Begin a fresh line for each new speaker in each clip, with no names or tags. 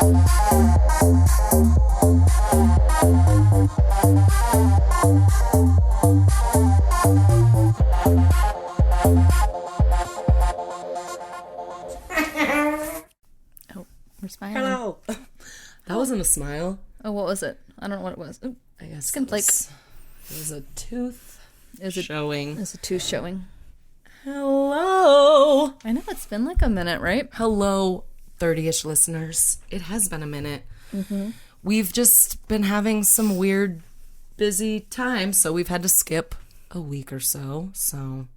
Oh, we're smiling.
Hello. That wasn't a smile.
Oh, what was it? I don't know what it was. Ooh,
I guess
skin flake.
It was a tooth
showing. It's a tooth showing.
Hello.
I know, it's been like a minute, right?
Hello, 30-ish listeners. It has been a minute.
Mm-hmm.
We've just been having some weird, busy time, so we've had to skip a week or so. So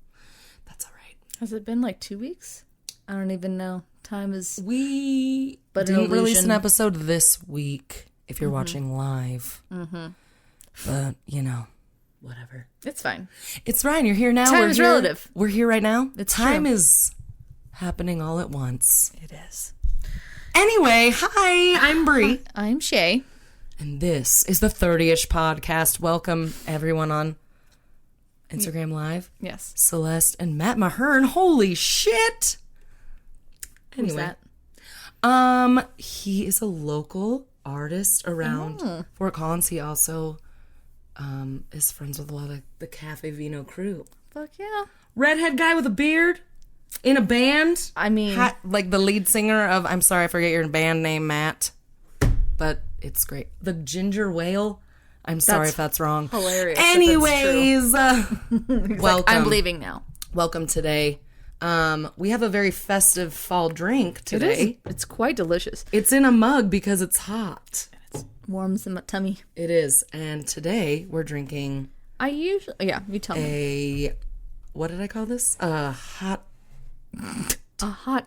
that's all right.
Has it been like 2 weeks? I don't even know. Time is...
We didn't release an episode this week, if you're watching live.
Mm-hmm.
But, you know, whatever.
It's fine.
It's fine. You're here now.
Time is relative.
We're here right now. Time
true.
is happening all at once.
It is.
Anyway, hi, I'm Brie.
I'm Shay.
And this is the 30-ish podcast. Welcome, everyone on Instagram Live.
Yes.
Celeste and Matt Mahern. Holy shit. Anyway.
Who's that?
He is a local artist around Fort Collins. He also is friends with a lot of the Cafe Vino crew.
Fuck yeah.
Redhead guy with a beard in a band.
I mean...
like the lead singer of, I'm sorry, I forget your band name, Matt. But it's great. The Ginger Whale. I'm sorry if that's wrong.
Hilarious.
Anyways, welcome.
Like, I'm leaving now.
Welcome today. We have a very festive fall drink today.
It's quite delicious.
It's in a mug because it's hot.
It warms in my tummy.
It is. And today we're drinking
you tell me.
What did I call this? A hot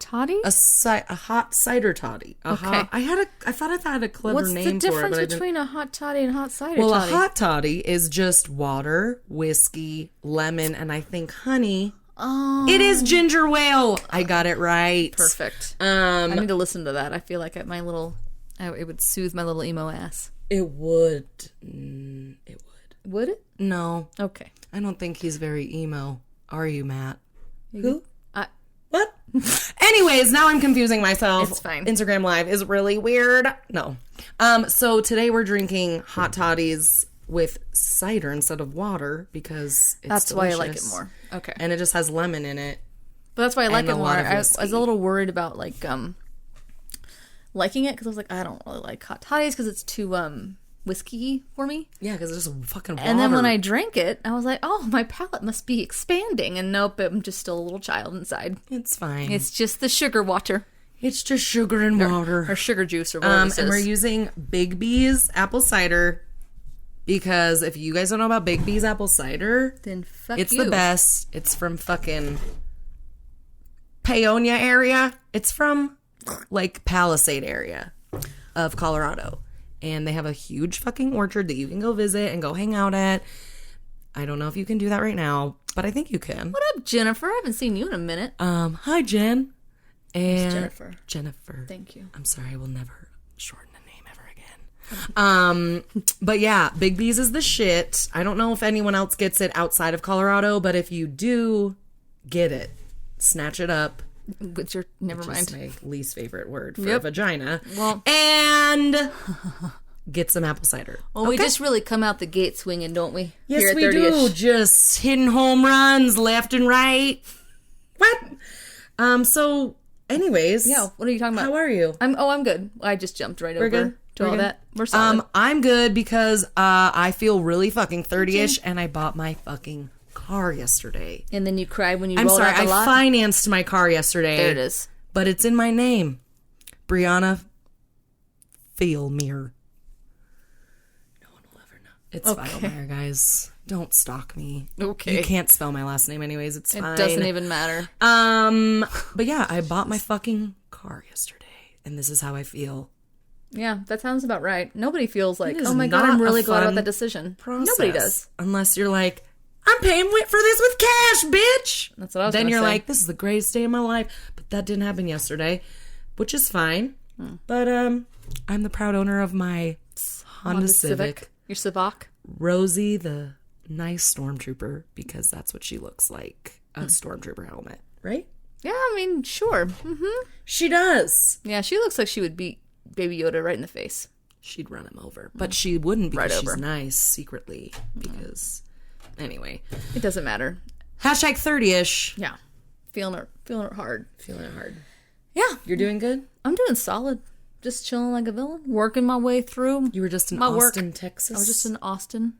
toddy?
A hot cider toddy.
Okay.
I thought I had a clever
What's
name
the
for it.
difference between a hot toddy and hot cider
Well,
toddy?
a hot toddy is just water, whiskey, lemon, and I think honey.
Oh.
It is ginger whale. I got it right.
Perfect. I need to listen to that. I feel like it would soothe my little emo ass.
It would. It would.
Would it?
No.
Okay.
I don't think he's very emo. Are you, Matt? Who? What? Anyways, now I'm confusing myself.
It's fine.
Instagram Live is really weird. No. So today we're drinking hot toddies with cider instead of water because it's
That's
delicious.
why I like it more. Okay.
And it just has lemon in it.
But that's why I like it more. I was
whiskey.
a little worried about liking it because I was like, I don't really like hot toddies because it's too whiskey for me.
Yeah, because it's just fucking water.
And then when I drank it, I was like, oh, my palate must be expanding. And nope, I'm just still a little child inside.
It's fine.
It's just the sugar water.
It's just sugar and water.
Or sugar juice or whatever
And we're using Big B's apple cider because if you guys don't know about Big B's apple cider,
then fuck
it's
you.
the best. It's from fucking Paonia area. It's from like Palisade area of Colorado. And they have a huge fucking orchard that you can go visit and go hang out at. I don't know if you can do that right now, but I think you can.
What up, Jennifer? I haven't seen you in a minute.
Hi, Jen. And
Jennifer.
Jennifer.
Thank you.
I'm sorry, I will never shorten a name ever again. But yeah, Big B's is the shit. I don't know if anyone else gets it outside of Colorado, but if you do, get it. Snatch it up.
Never mind.
My least favorite word for vagina.
Well,
and get some apple cider.
Well, we just really come out the gate swinging, don't we?
Yes,
Here at
we
30-ish.
do. Just hitting home runs left and right. What? So, anyways.
Yeah, what are you talking about?
How are you?
I'm good. I just jumped right over
good?
to
We're
all
good?
that. We're solid.
I'm good because I feel really fucking 30-ish and I bought my fucking car yesterday.
And then you cried when you
I'm
rolled
sorry,
out the lot?
I financed my car yesterday.
There it is.
But it's in my name. Brianna Feelmere. No one will ever know. It's Feilmeyer, guys. Don't stalk me.
Okay.
You can't spell my last name anyways. It's fine.
It doesn't even matter.
But yeah, I bought my fucking car yesterday. And this is how I feel.
Yeah, that sounds about right. Nobody feels like,
It
oh
is
my God,
not
I'm really
a
glad about
fun
that decision.
process.
Nobody does.
Unless you're like, I'm paying for this with cash, bitch.
That's what I was
Then
gonna
you're
say.
like, this is the greatest day of my life. But that didn't happen yesterday, which is fine. But I'm the proud owner of my Honda Civic.
Your Civic?
Rosie, the nice stormtrooper, because that's what she looks like. A stormtrooper helmet, right?
Yeah, I mean, sure. Mm-hmm.
She does.
Yeah, she looks like she would beat Baby Yoda right in the face.
She'd run him over. But she wouldn't because
Right
she's
over.
nice secretly. Because, anyway.
It doesn't matter.
Hashtag 30-ish.
Yeah. Feeling it hard.
Feeling it hard.
Yeah.
You're doing good?
I'm doing solid. Just chilling like a villain. Working my way through.
You were just in
my
Austin,
work.
Texas?
I was just in Austin.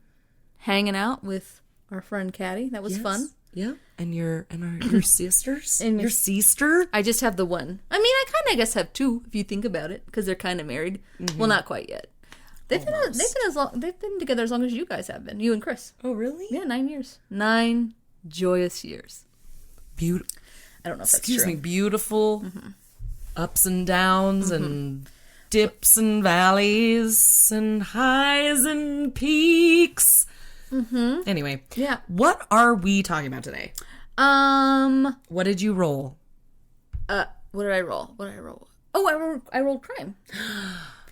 Hanging out with our friend Caddy. That was fun.
Yeah. And your sisters?
And
your sister?
I just have the one. I mean, I kind of guess have two if you think about it, because they're kind of married. Well, not quite yet. They've been together as long as you guys have been. You and Chris.
Oh, really?
Yeah, 9 years. 9 joyous years.
Beautiful.
I don't know if that's
Excuse
true.
me. Beautiful. Ups and downs and dips and valleys and highs and peaks. Anyway.
Yeah.
What are we talking about today? What did you roll?
What did I roll? Oh, I rolled crime.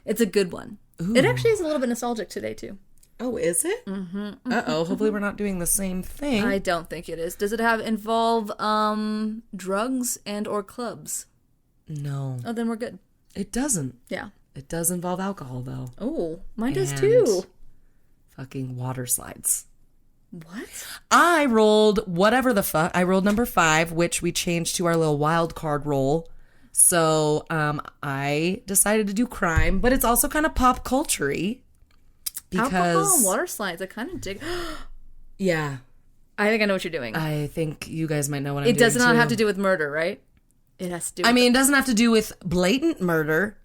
It's a good one.
Ooh.
It actually is a little bit nostalgic today too.
Oh, is it? Uh-oh. Hopefully we're not doing the same thing.
I don't think it is. Does it involve drugs and or clubs?
No.
Oh, then we're good.
It doesn't.
Yeah.
It does involve alcohol, though.
Oh, mine does
And
too.
Fucking water slides.
What?
I rolled whatever the fuck. I rolled number 5, which we changed to our little wild card roll. So I decided to do crime, but it's also kind of pop culture-y. Because,
alcohol and water slides. I kind of dig.
yeah.
I think I know what you're doing.
I think you guys might know what I'm doing,
It does not
too.
have to do with murder, right? It has to do with
I mean, it doesn't have to do with blatant murder.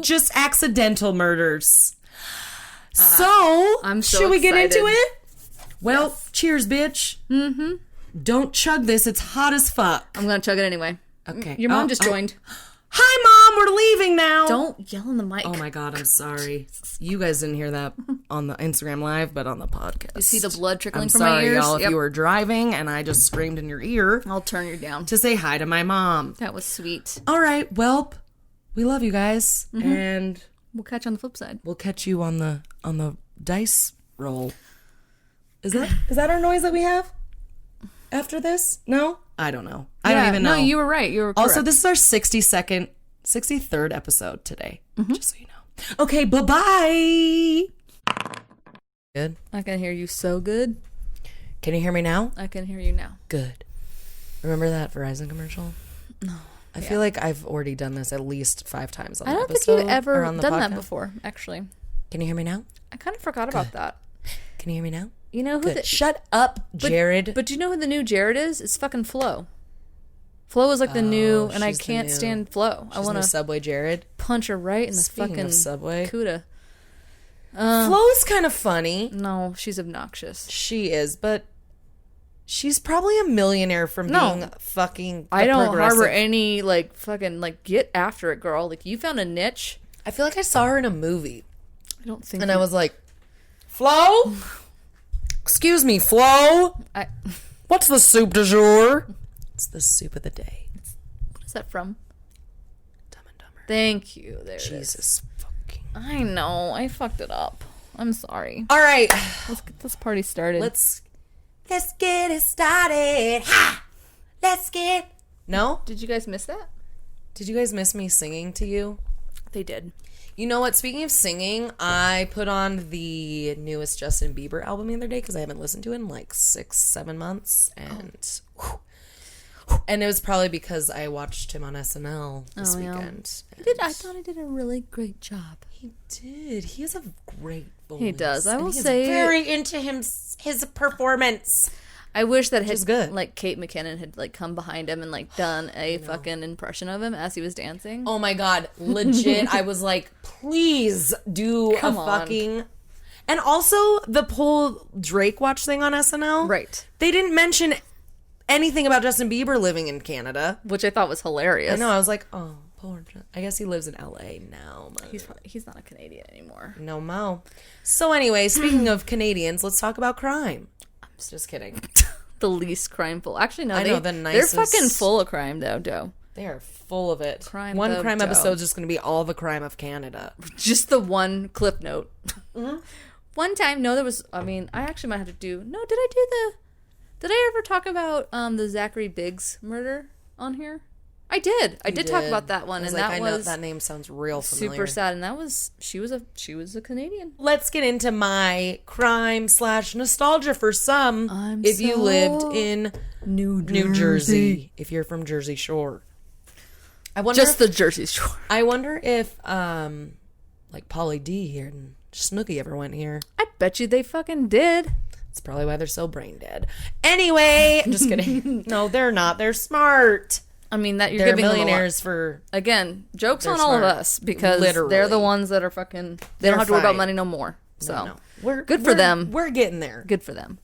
just
Accidental murders. So,
I'm so
should we get
excited.
into it? Well, cheers, bitch. Mm-hmm. Don't chug this. It's hot as fuck.
I'm going to chug it anyway.
Okay.
Your mom just joined.
Hi, Mom. We're leaving now.
Don't yell in the mic.
Oh, my God. I'm sorry. You guys didn't hear that on the Instagram Live, but on the podcast.
You see the blood trickling
I'm
from
sorry,
my ears?
y'all, if you were driving and I just screamed in your ear
I'll turn you down.
to say hi to my mom.
That was sweet.
All right. Well, we love you guys. And
We'll catch you on the flip side.
we'll catch you on the dice roll. Is that our noise that we have after this? No? I don't know. I don't even know.
No, you were right. You were correct.
Also, this is our 63rd episode today. Just so you know. Okay, bye-bye. Good.
I can hear you so good.
Can you hear me now?
I can hear you now.
Good. Remember that Verizon commercial? No. I feel like I've already done this at least 5 times on the
I don't
episode.
think you've ever
or on the
done that
podcast.
before, actually.
Can you hear me now?
I kind of forgot about that.
Can you hear me now?
You know who
Good. Shut up, Jared.
But do you know who the new Jared is? It's fucking Flo. Flo is like the new, and I
she's the
can't
new-
stand Flo. I
She's
want
the
to
Subway Jared.
punch her right in the
Speaking
fucking
of Subway.
cuda.
Flo's kind of funny.
No, she's obnoxious.
She is, but she's probably a millionaire from being fucking
I don't
progressive.
harbor any fucking get after it, girl. Like, you found a niche.
I feel like I saw her in a movie,
I don't think.
and I was like, Flo? Excuse me, Flo? What's the soup du jour? It's the soup of the day.
What is that from?
Dumb and Dumber.
Thank you. There it is.
Jesus fucking.
I know. I fucked it up. I'm sorry.
All right.
Let's get this party started.
Let's get it started. Ha! Let's get. No?
Did you guys miss that?
Did you guys miss me singing to you?
They did.
You know what? Speaking of singing, I put on the newest Justin Bieber album the other day because I haven't listened to it in 6-7 months, and it was probably because I watched him on SNL this weekend.
I thought he did a really great job.
He did. He has a great voice.
He does. I
and
will
he is
say,
very into his performance.
I wish that
is good.
Kate McKinnon had come behind him and done a fucking impression of him as he was dancing.
Oh my God, legit. I was like, please do
Come
a
on.
fucking. And also the whole Drake Watch thing on SNL.
Right.
They didn't mention anything about Justin Bieber living in Canada.
Which I thought was hilarious.
I know. I was like, oh, poor Justin. I guess he lives in LA now. But
He's not a Canadian anymore.
no mo. So anyway, speaking of Canadians, let's talk about crime. I'm just kidding.
The least crimeful. Actually, no.
I know, the nicest-
They're fucking full of crime, though.
They are full of it.
Crime
One
of
crime
dough.
episode is just going to be all the crime of Canada.
Just the one clip note. One time, there was. I mean, I actually might have to do. No, Did I ever talk about the Zachary Biggs murder on here? I did. I did talk
did.
about that one, and that
I know
was
that name sounds real familiar.
super sad. And that was she was a Canadian.
Let's get into my crime / nostalgia for some. If you lived in New Jersey, if you're from Jersey Shore, I wonder
just the Jersey Shore.
I wonder if like Pauly D and Snooki ever went here.
I bet you they fucking did.
That's probably why they're so brain dead. Anyway, I'm just kidding. No, they're not. They're smart.
I mean, that you're
They're
giving
millionaires for...
Again, jokes
They're
on all of
smart.
us because
Literally.
they're the ones that are fucking... They don't have to worry about money no more. So,
No. We're
good for them.
We're getting there.
Good for them.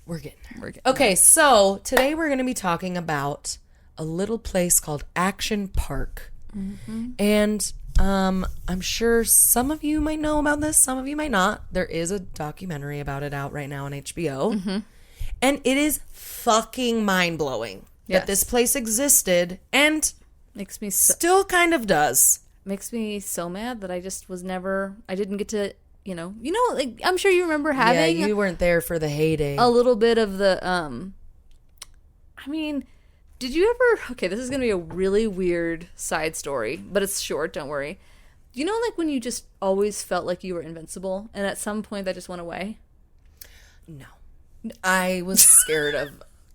We're getting there. Okay, so today we're going to be talking about a little place called Action Park. Mm-hmm. And I'm sure some of you might know about this, some of you might not. There is a documentary about it out right now on HBO. Mm-hmm. And it is fucking mind-blowing that this place existed and
makes me
still kind of does.
Makes me so mad that I just was never... I didn't get to... You know, like, I'm sure you remember having...
Yeah, you weren't there for the heyday.
A little bit of the, I mean, did you ever... Okay, this is going to be a really weird side story, but it's short, don't worry. You know, like, when you just always felt like you were invincible, and at some point that just went away?
No. I was scared of...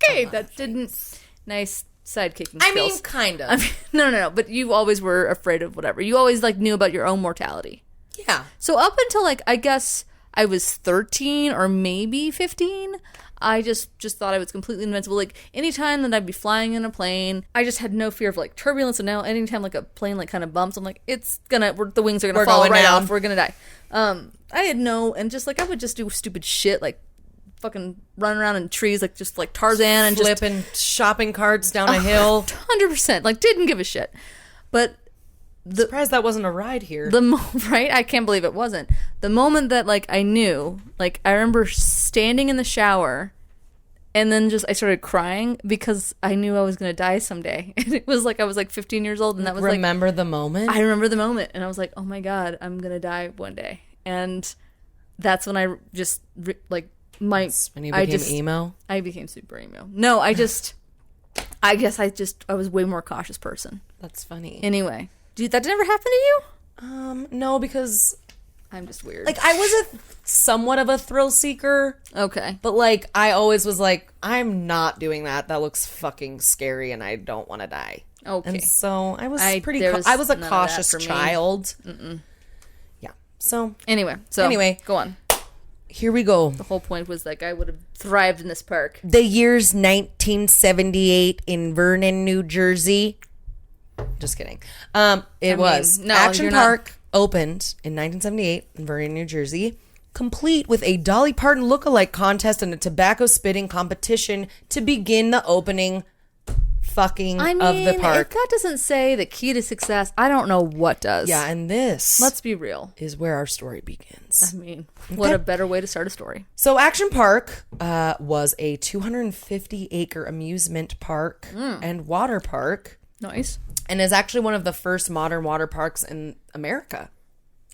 Okay, that didn't... Nice side-kicking skills.
I mean, kind of.
No, but you always were afraid of whatever. You always, like, knew about your own mortality.
Yeah.
So up until, like, I guess I was 13 or maybe 15, I just thought I was completely invincible. Like, anytime that I'd be flying in a plane, I just had no fear of, like, turbulence. And now anytime, like, a plane, like, kind of bumps, I'm like, the wings are gonna fall right
down.
off. We're gonna die. I had and just, like, I would just do stupid shit, like, fucking run around in trees, like, just, like, Tarzan and
flipping shopping carts down a hill.
100%. Like, didn't give a shit. But...
Surprised that wasn't a ride here.
Right? I can't believe it wasn't. The moment that, like, I knew, like, I remember standing in the shower and then I started crying because I knew I was going to die someday. And it was like, I was like 15 years old and that was
Remember the moment?
I remember the moment and I was like, oh my God, I'm going to die one day. And that's when I just, like, when you became emo? I became super emo. No, I guess I was a way more cautious person.
That's funny.
Anyway. That never happened to you?
No, because
I'm just weird.
Like, I was somewhat of a thrill seeker.
Okay.
But, like, I always was like, I'm not doing that. That looks fucking scary and I don't want to die. Okay. And so I was I was a cautious child. Mm-mm. Yeah. So. Anyway,
go on.
Here we go.
The whole point was, like, I would have thrived in this park.
The year's 1978 in Vernon, New Jersey. Just kidding. Action Park opened in 1978 in Vernon, New Jersey, complete with a Dolly Parton lookalike contest and a tobacco spitting competition to begin the opening of the park.
If that doesn't say the key to success, I don't know what does.
Yeah, and this,
let's be real,
is where our story begins.
I mean, what a better way to start a story.
So Action Park was a 250-acre amusement park and water park.
Nice.
And is actually one of the first modern water parks in America.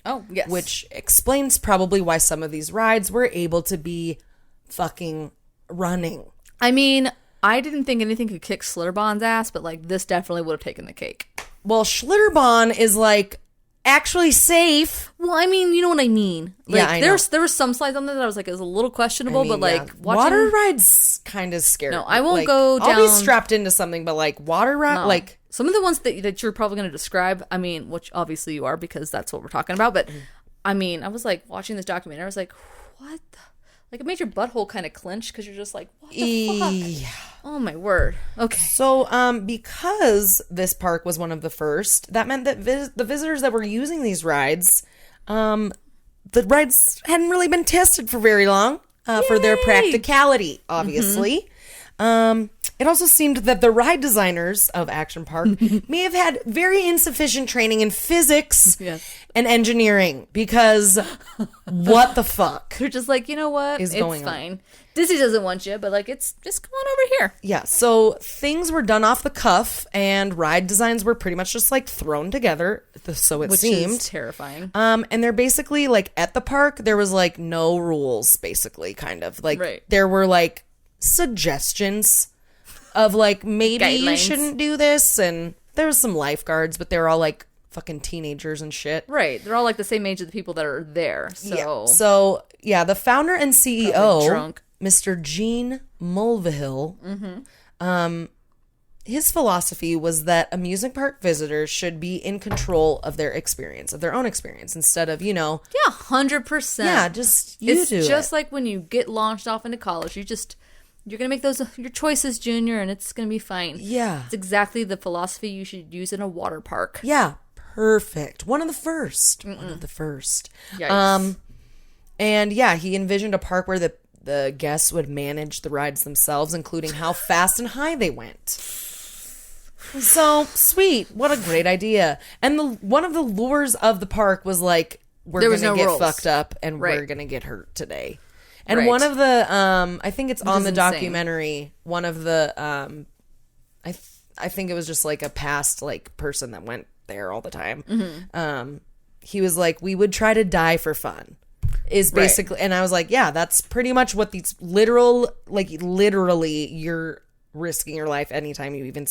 Oh, yes.
Which explains probably why some of these rides were able to be fucking running.
I mean, I didn't think anything could kick Schlitterbahn's ass, but, like, this definitely would have taken the cake.
Well, Schlitterbahn is, like, actually safe.
Well, I mean, you know what I mean. Like,
yeah, I know.
There were some slides on there that I was like, it was a little questionable, but, like, watching...
Water rides kind of scary.
No, I won't go down...
I'll be strapped into something, but, like, water ride, like...
Some of the ones that you're probably going to describe, I mean, which obviously you are because that's what we're talking about, but I mean, I was like watching this documentary, I was like, what the? Like, it made your butthole kind of clench because you're just like, what the fuck? Yeah. Oh my word. Okay.
So, because this park was one of the first, that meant that the visitors that were using these rides, the rides hadn't really been tested for very long for their practicality, obviously. It also seemed that the ride designers of Action Park may have had very insufficient training in physics and engineering because what the fuck?
They're just like, you know what? It's fine. On? Disney doesn't want you, but, like, it's just come on over here.
Yeah, so things were done off the cuff and ride designs were pretty much just, like, thrown together, so it seemed.
Which is terrifying.
And they're basically, like, at the park, there was, like, no rules, basically, kind of. Like, there were, like, suggestions of like, maybe you
Guidelines.
shouldn't do this. And there was some lifeguards, but they were all like fucking teenagers and shit.
Right. They're all like the same age of the people that are there. So,
Yeah. So, yeah, the founder and
Probably
CEO,
drunk.
Mr. Gene Mulvihill, his philosophy was that amusement park visitors should be in control of their experience, of their own experience, instead of,
yeah, 100%.
yeah, just you
It's
do
just
it.
like when you get launched off into college. You're going to make those your choices, Junior, and it's going to be fine.
Yeah.
It's exactly the philosophy you should use in a water park.
Yeah, perfect. One of the first. One of the first.
Yikes.
And yeah, he envisioned a park where the guests would manage the rides themselves, including how fast and high they went. So sweet. What a great idea. And one of the lures of the park was like, we're going to get
rules.
fucked up and we're
Right.
going to get hurt today. And
Right.
one of the, I think it's on
is
the
insane.
documentary, one of the, I think it was just like a past like person that went there all the time.
Mm-hmm.
He was like, we would try to die for fun. Is
Right.
basically, and I was like, yeah, that's pretty much what these literally, you're risking your life anytime you even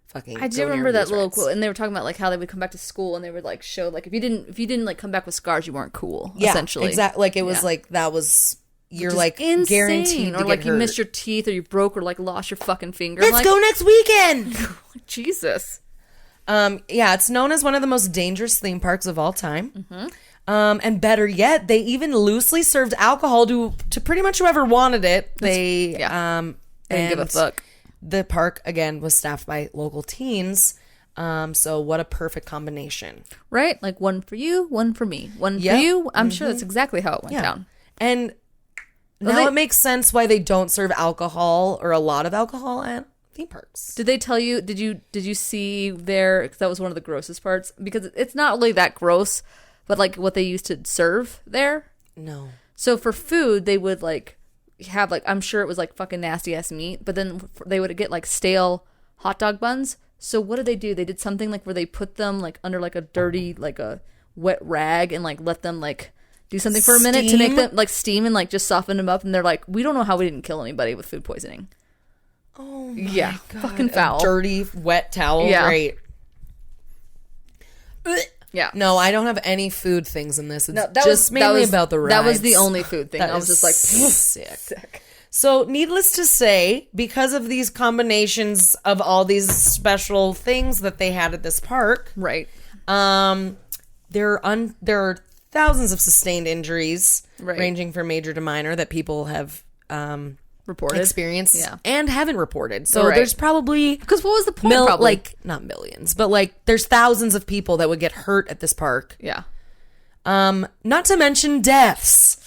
fucking.
I do
go near
remember that
these
little
rides.
quote, and they were talking about like how they would come back to school and they would like show like if you didn't like come back with scars, you weren't cool.
Yeah,
essentially,
exactly. Like it was
Yeah.
like that was you're
Just
like
insane.
guaranteed to
or like
get
you
hurt.
missed your teeth or you broke or like lost your fucking finger.
Let's
I'm like,
go next weekend.
Jesus.
Yeah, it's known as one of the most dangerous theme parks of all time.
Mm-hmm.
And better yet, they even loosely served alcohol to pretty much whoever wanted it. They
They didn't give a
and
fuck.
The park again was staffed by local teens. So what a perfect combination.
Right? Like one for you, one for me. One
Yep.
for you. I'm sure that's exactly how it went down.
And now
they-
it makes sense why they don't serve alcohol or a lot of alcohol at theme parks.
Did they tell you? Did you see there? Because that was one of the grossest parts. Because it's not really that gross, but like what they used to serve there.
No.
So for food, they would like have like I'm sure it was like fucking nasty ass meat, but then they would get like stale hot dog buns. So what did they do? They did something like where they put them like under like a dirty like a wet rag and like let them like do something for a minute to make
Steam?
them like steam and like just soften them up. And they're like, we don't know how we didn't kill anybody with food poisoning.
Oh my
Yeah,
God.
fucking
A
foul.
dirty wet towel.
Yeah.
Great.
Yeah.
No, I don't have any food things in this. It's
No,
just mainly about the rides.
That was the only food thing.
That
I was
is
just like,
sick.
sick.
So, needless to say, because of these combinations of all these special things that they had at this park,
Right.
there are thousands of sustained injuries,
Right.
ranging from major to minor, that people have
Reported.
experienced
Yeah.
and haven't reported. So
Right.
there's probably
Because what was the point? Probably.
like not millions, but like there's thousands of people that would get hurt at this park.
Yeah.
Not to mention deaths.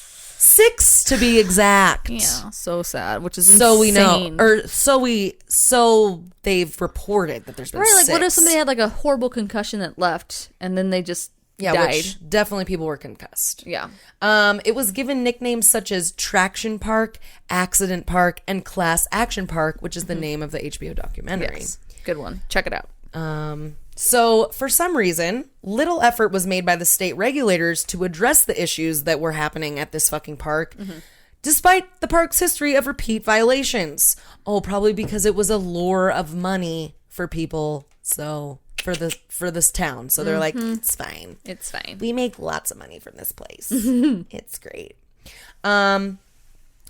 6 to be exact.
Yeah. So sad. Which is
So we know,
insane.
or so they've reported that there's been
Right, like what if
6.
somebody had like a horrible concussion that left and then they just died?
Which definitely people were concussed.
Yeah.
It was given nicknames such as Traction Park, Accident Park, and Class Action Park, which is the name of the HBO documentary.
Yes. Good one. Check it out.
So, for some reason, little effort was made by the state regulators to address the issues that were happening at this fucking park, despite the park's history of repeat violations. Oh, probably because it was a lure of money for people. So, for this town. So they're like, it's fine.
It's fine.
We make lots of money from this place. It's great.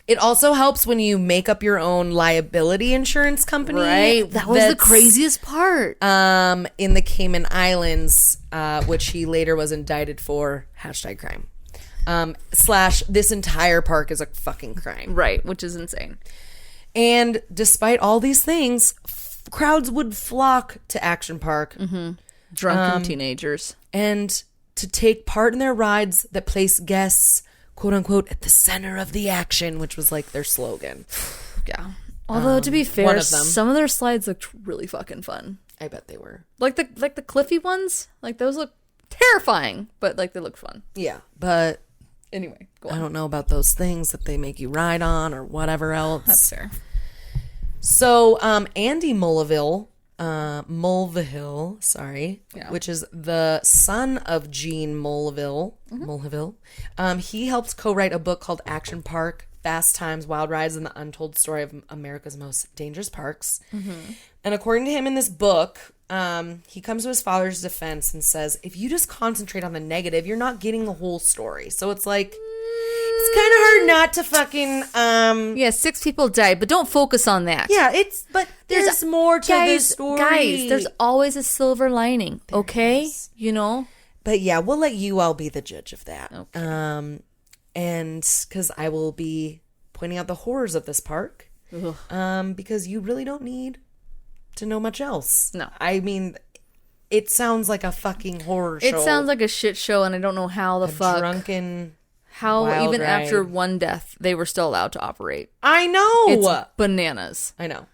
It also helps when you make up your own liability insurance company.
Right. That was the
that's,
craziest part.
in the Cayman Islands, which he later was indicted for #crime. / this entire park is a fucking crime.
Right. Which is insane.
And despite all these things, crowds would flock to Action Park
Drunken teenagers.
and to take part in their rides that place guests, quote unquote, at the center of the action, which was like their slogan.
Yeah. Although to be fair,
one of them.
some of their slides looked really fucking fun.
I bet they were.
Like the cliffy ones, like those look terrifying, but like they look fun.
Yeah, but
Anyway, go
I
on.
don't know about those things that they make you ride on or whatever else.
That's fair.
So, Andy Mulvihill, sorry,
Yeah.
which is the son of Gene Mulvihill, he helped co-write a book called Action Park, Fast Times, Wild Rides, and the Untold Story of America's Most Dangerous Parks. And according to him in this book, he comes to his father's defense and says, if you just concentrate on the negative, you're not getting the whole story. So it's like, it's kind of hard not to fucking...
Yeah, 6 people died, but don't focus on that.
Yeah, but there's more to this story.
Guys, there's always a silver lining, okay? You know?
But yeah, we'll let you all be the judge of that.
Okay.
And because I will be pointing out the horrors of this park. Because you really don't need to know much else.
No.
I mean, it sounds like a fucking horror show.
It sounds like a shit show, and I don't know how the fuck...
drunken...
How
wild
even
ride.
after one death, they were still allowed to operate.
I know!
It's bananas.
I know.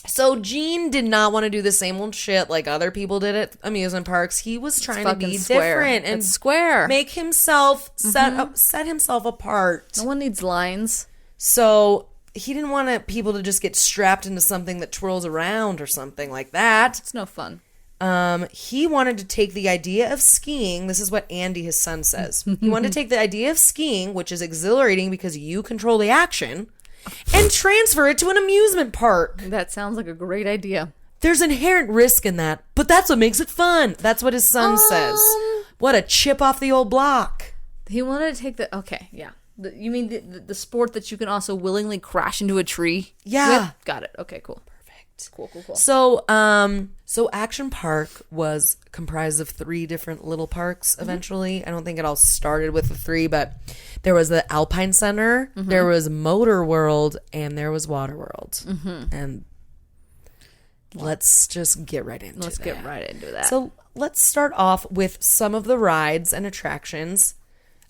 So Gene did not want to do the same old shit like other people did at amusement parks. He was trying to be different and
square.
Make himself set himself apart.
No one needs lines.
So he didn't want people to just get strapped into something that twirls around or something like that.
It's no fun.
He wanted to take the idea of skiing. This is what Andy, his son, says. He wanted to take the idea of skiing, which is exhilarating because you control the action, and transfer it to an amusement park.
That sounds like a great idea.
There's inherent risk in that, but that's what makes it fun. That's what his son says. What a chip off the old block.
He wanted to take the... Okay, yeah. You mean the sport that you can also willingly crash into a tree?
Yeah.
With? Got it. Okay, cool. Cool.
So, Action Park was comprised of 3 different little parks eventually. I don't think it all started with the 3, but there was the Alpine Center, there was Motor World, and there was Water World. And let's just get right into that. So, let's start off with some of the rides and attractions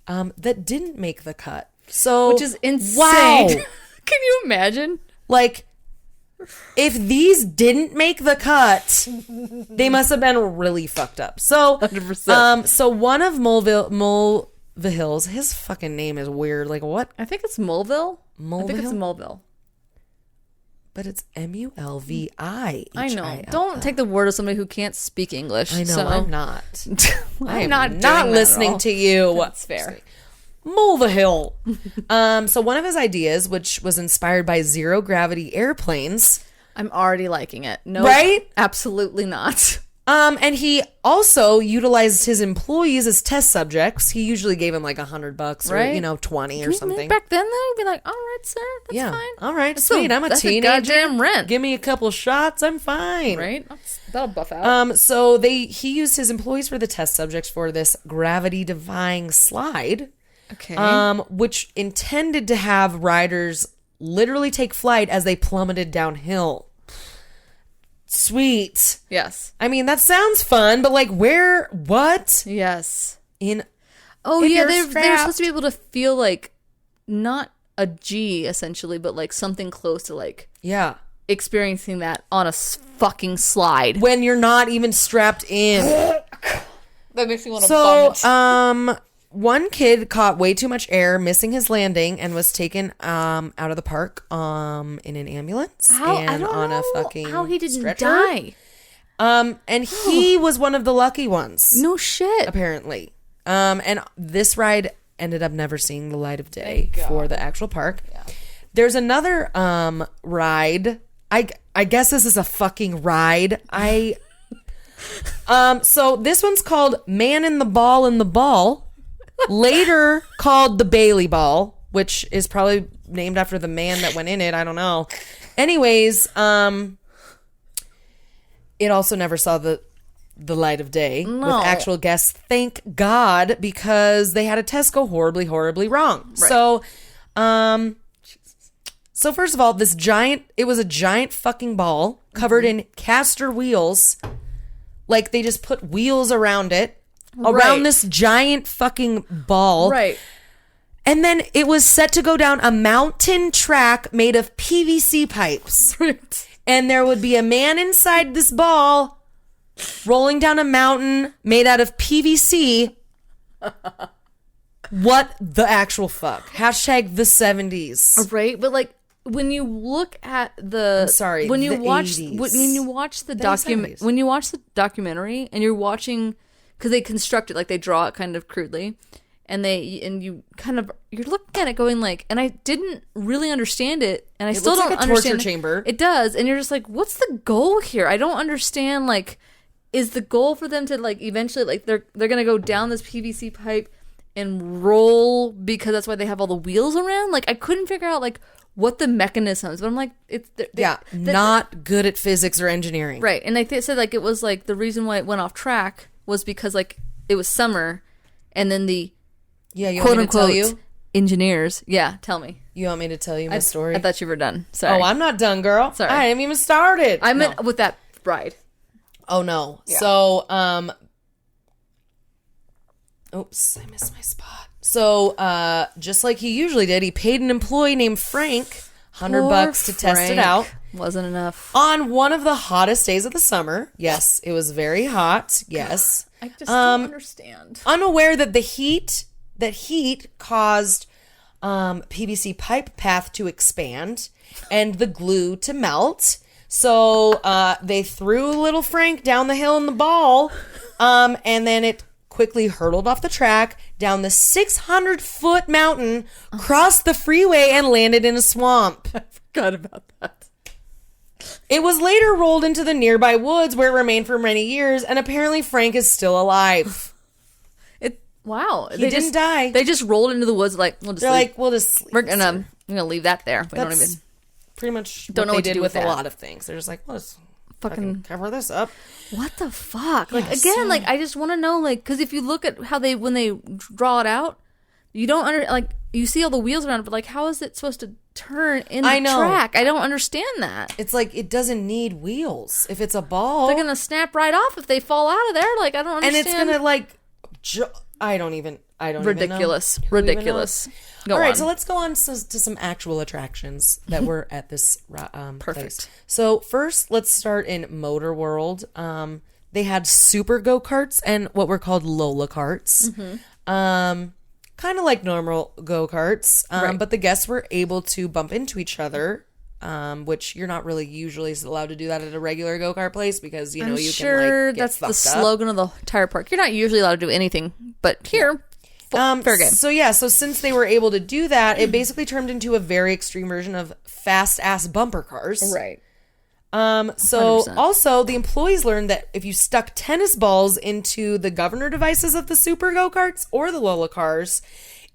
that didn't make the cut. So,
which is insane.
Wow.
Can you imagine?
Like, if these didn't make the cut, they must have been really fucked up. So,
100%.
So one of Mulvihill's, his fucking name is weird. Like what?
I think it's Mulville. I think it's
Mulvihill? But it's Mulvi.
I know. Don't take the word of somebody who can't speak English.
I know.
So.
I'm not.
I'm not
listening to you.
That's fair.
Mulvihill. So one of his ideas, which was inspired by zero gravity airplanes.
I'm already liking it. No,
right?
Absolutely not.
And he also utilized his employees as test subjects. He usually gave them like $100 or,
right?
20 or something.
Back then, they'd be like, all right, sir, that's fine.
All right, sweet. I'm a teenager.
Goddamn rent.
Give me a couple shots. I'm fine.
Right? That'll buff out.
So he used his employees for the test subjects for this gravity defying slide.
Okay.
Which intended to have riders literally take flight as they plummeted downhill. Sweet.
Yes.
I mean, that sounds fun, but like where, what?
Yes.
They're
supposed to be able to feel like not a G essentially, but like something close to like experiencing that on a fucking slide.
When you're not even strapped in.
That makes me want to vomit.
One kid caught way too much air, missing his landing, and was taken out of the park in an ambulance
How he didn't
stretcher.
die.
And he was one of the lucky ones.
No shit.
Apparently. And this ride ended up never seeing the light of day for the actual park. Yeah. There's another ride. I guess this is a fucking ride. So this one's called Man in the Ball. Later called the Bailey Ball, which is probably named after the man that went in it. I don't know. Anyways, it also never saw the light of day with actual guests. Thank God, because they had a test go horribly, horribly wrong. Right. So first of all, it was a giant fucking ball covered in caster wheels. Like they just put wheels around it. Around this giant fucking ball.
Right.
And then it was set to go down a mountain track made of PVC pipes.
Right.
And there would be a man inside this ball rolling down a mountain made out of PVC. What the actual fuck? Hashtag the 70s.
Right. But like when you look at the when you watch the documentary and you're watching, because they construct it, like they draw it kind of crudely, and you kind of, you're looking at it going like, and I didn't really understand it, and I still don't
like a
understand
torture chamber.
It does, and you're just like, what's the goal here? I don't understand. Like, is the goal for them to like eventually like they're gonna go down this PVC pipe and roll because that's why they have all the wheels around? Like, I couldn't figure out like what the mechanisms, but I'm like,
not good at physics or engineering,
right? And they said like it was like the reason why it went off track was because like it was summer, and then the
you
quote
want me to tell
unquote
you?
Engineers. Yeah, tell me.
You want me to tell you my story?
I thought you were done. Sorry.
Oh, I'm not done, girl.
Sorry,
I haven't even started.
I meant with that bride.
Oh no.
Yeah.
So oops, I missed my spot. So just like he usually did, he paid an employee named Frank $100 to test it out.
Wasn't enough.
On one of the hottest days of the summer. Yes, it was very hot. Yes.
I just don't understand.
Unaware that heat caused PVC pipe path to expand and the glue to melt. So they threw little Frank down the hill in the ball, and then it quickly hurtled off the track down the 600-foot mountain, crossed the freeway, and landed in a swamp.
I forgot about that.
It was later rolled into the nearby woods where it remained for many years, and apparently Frank is still alive.
Wow.
He didn't die.
They just rolled into the woods like, we'll just leave.
we'll just sleep.
We're gonna leave that there. We don't even
pretty much
don't know
what
what
they
to
did
do
with
with
a
that.
lot of things. They're just like, well, let's
fucking
cover this up.
What the fuck? Like,
Yeah,
again,
so-
like, I just want to know, like, because if you look at how when they draw it out, you don't like, you see all the wheels around it, but like, how is it supposed to turn in the track? I don't understand that.
It's like, it doesn't need wheels. If it's a ball,
They're gonna snap right off if they fall out of there. Like, I don't understand.
and it's gonna like, I don't even
ridiculous,
know.
ridiculous. Go
All right,
on.
so let's go on to some actual attractions that were at this
Perfect.
place. So first, let's start in Motor World. They had super go-karts and what were called Lola carts. Kind of like normal go-karts,
Right.
but the guests were able to bump into each other, which you're not really usually allowed to do that at a regular go-kart place because, you know, you
sure
can like get
that's the
fucked up.
slogan of the tire park. You're not usually allowed to do anything, but here, fair game.
So since they were able to do that, it basically turned into a very extreme version of fast-ass bumper cars.
Right.
So
100%.
also the employees learned that if you stuck tennis balls into the governor devices of the super go-karts or the Lola cars,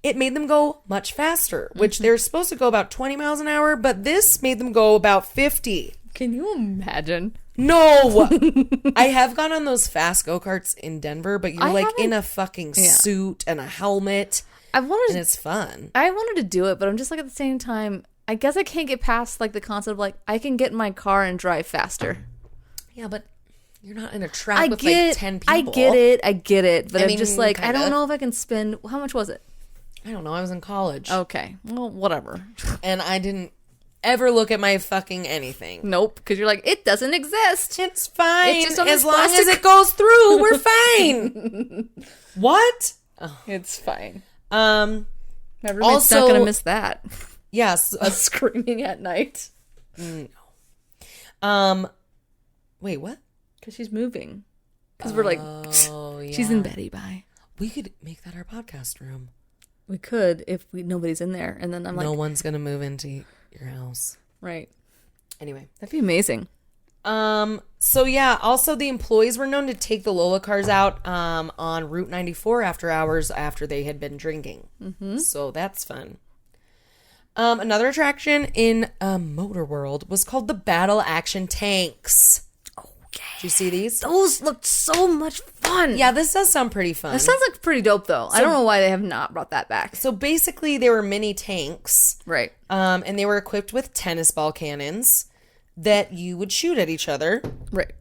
it made them go much faster, which they're supposed to go about 20 miles an hour, but this made them go about 50.
Can you imagine?
No! I have gone on those fast go-karts in Denver, but you're
I
like
haven't-
in a fucking suit and a helmet,
I wanted
and it's fun.
I wanted to do it, but I'm just like at the same time, I guess I can't get past like the concept of like I can get in my car and drive faster.
Yeah, but you're not in a track with like 10 people.
I get it, but
I
I'm
mean,
just like I
kinda.
don't know if I can spend. How much was it?
I don't know. I was in college.
Okay, well, whatever.
And I didn't ever look at my fucking anything.
Nope, because you're like it doesn't exist.
It's fine.
It's just on
as
this
long
plastic-
as it goes through, we're fine. What?
It's fine.
Um.
My roommate's not
Also-
gonna miss that.
Yes.
Us screaming at night
Wait. What?
because she's moving. Because we're like,
Oh yeah.
she's in Betty Bye.
We could make that our podcast room.
We could if nobody's in there, and then I'm like,
No one's gonna move into your house.
right.
Anyway.
That'd be amazing.
So yeah, also the employees were known to take the Lola cars out on Route 94 after hours after they had been drinking. So that's fun. Another attraction in Motor World was called the Battle Action Tanks.
Okay.
Did you see these?
Those looked so much fun.
Yeah, this does sound pretty fun.
That sounds like pretty dope, though. I don't know why they have not brought that back.
So basically, they were mini tanks.
Right.
And they were equipped with tennis ball cannons that you would shoot at each other.
Right.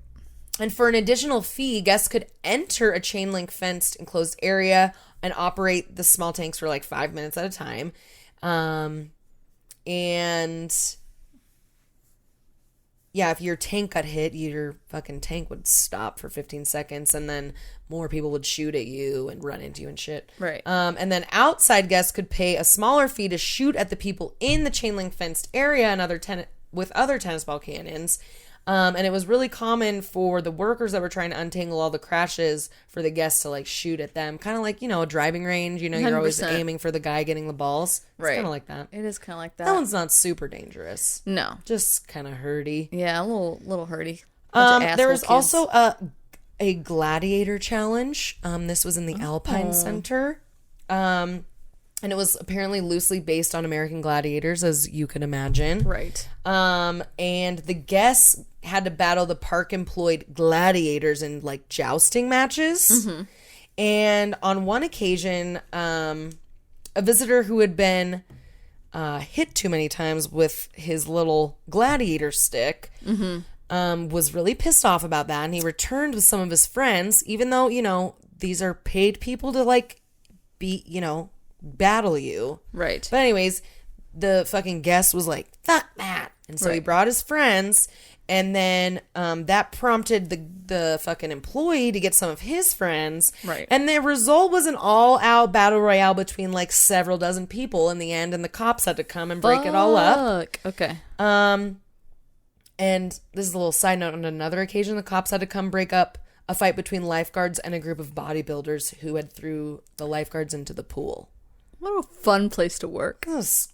And for an additional fee, guests could enter a chain link fenced enclosed area and operate the small tanks for like 5 minutes at a time. And yeah, if your tank got hit, your fucking tank would stop for 15 seconds and then more people would shoot at you and run into you and shit.
Right.
And then outside guests could pay a smaller fee to shoot at the people in the chain link fenced area and with other tennis ball cannons. And it was really common for the workers that were trying to untangle all the crashes for the guests to like shoot at them. Kind of like, you know, a driving range. You know, you're always
100%.
aiming for the guy getting the balls. It's
Right.
kind of like that.
It is kind of like that.
That one's not super dangerous.
No.
Just kind of hurty.
Yeah, a little hurty. Bunch of
There was
asshole kids.
also a gladiator challenge. This was in the Alpine Center. And it was apparently loosely based on American gladiators, as you can imagine.
Right.
And the guests had to battle the park employed gladiators in like jousting matches. Mm-hmm. And on one occasion, a visitor who had been hit too many times with his little gladiator stick was really pissed off about that. And he returned with some of his friends, even though, you know, these are paid people to like be, you know, battle you.
Right.
But anyways, the fucking guest was like, fuck that. And so he brought his friends, and then that prompted the fucking employee to get some of his friends.
Right. And
And the result was an all-out battle royale between like several dozen people in the end, and the cops had to come and break it all up.
Okay.
And this is a little side note. On another occasion, the cops had to come break up a fight between lifeguards and a group of bodybuilders who had threw the lifeguards into the pool.
What a fun place to work.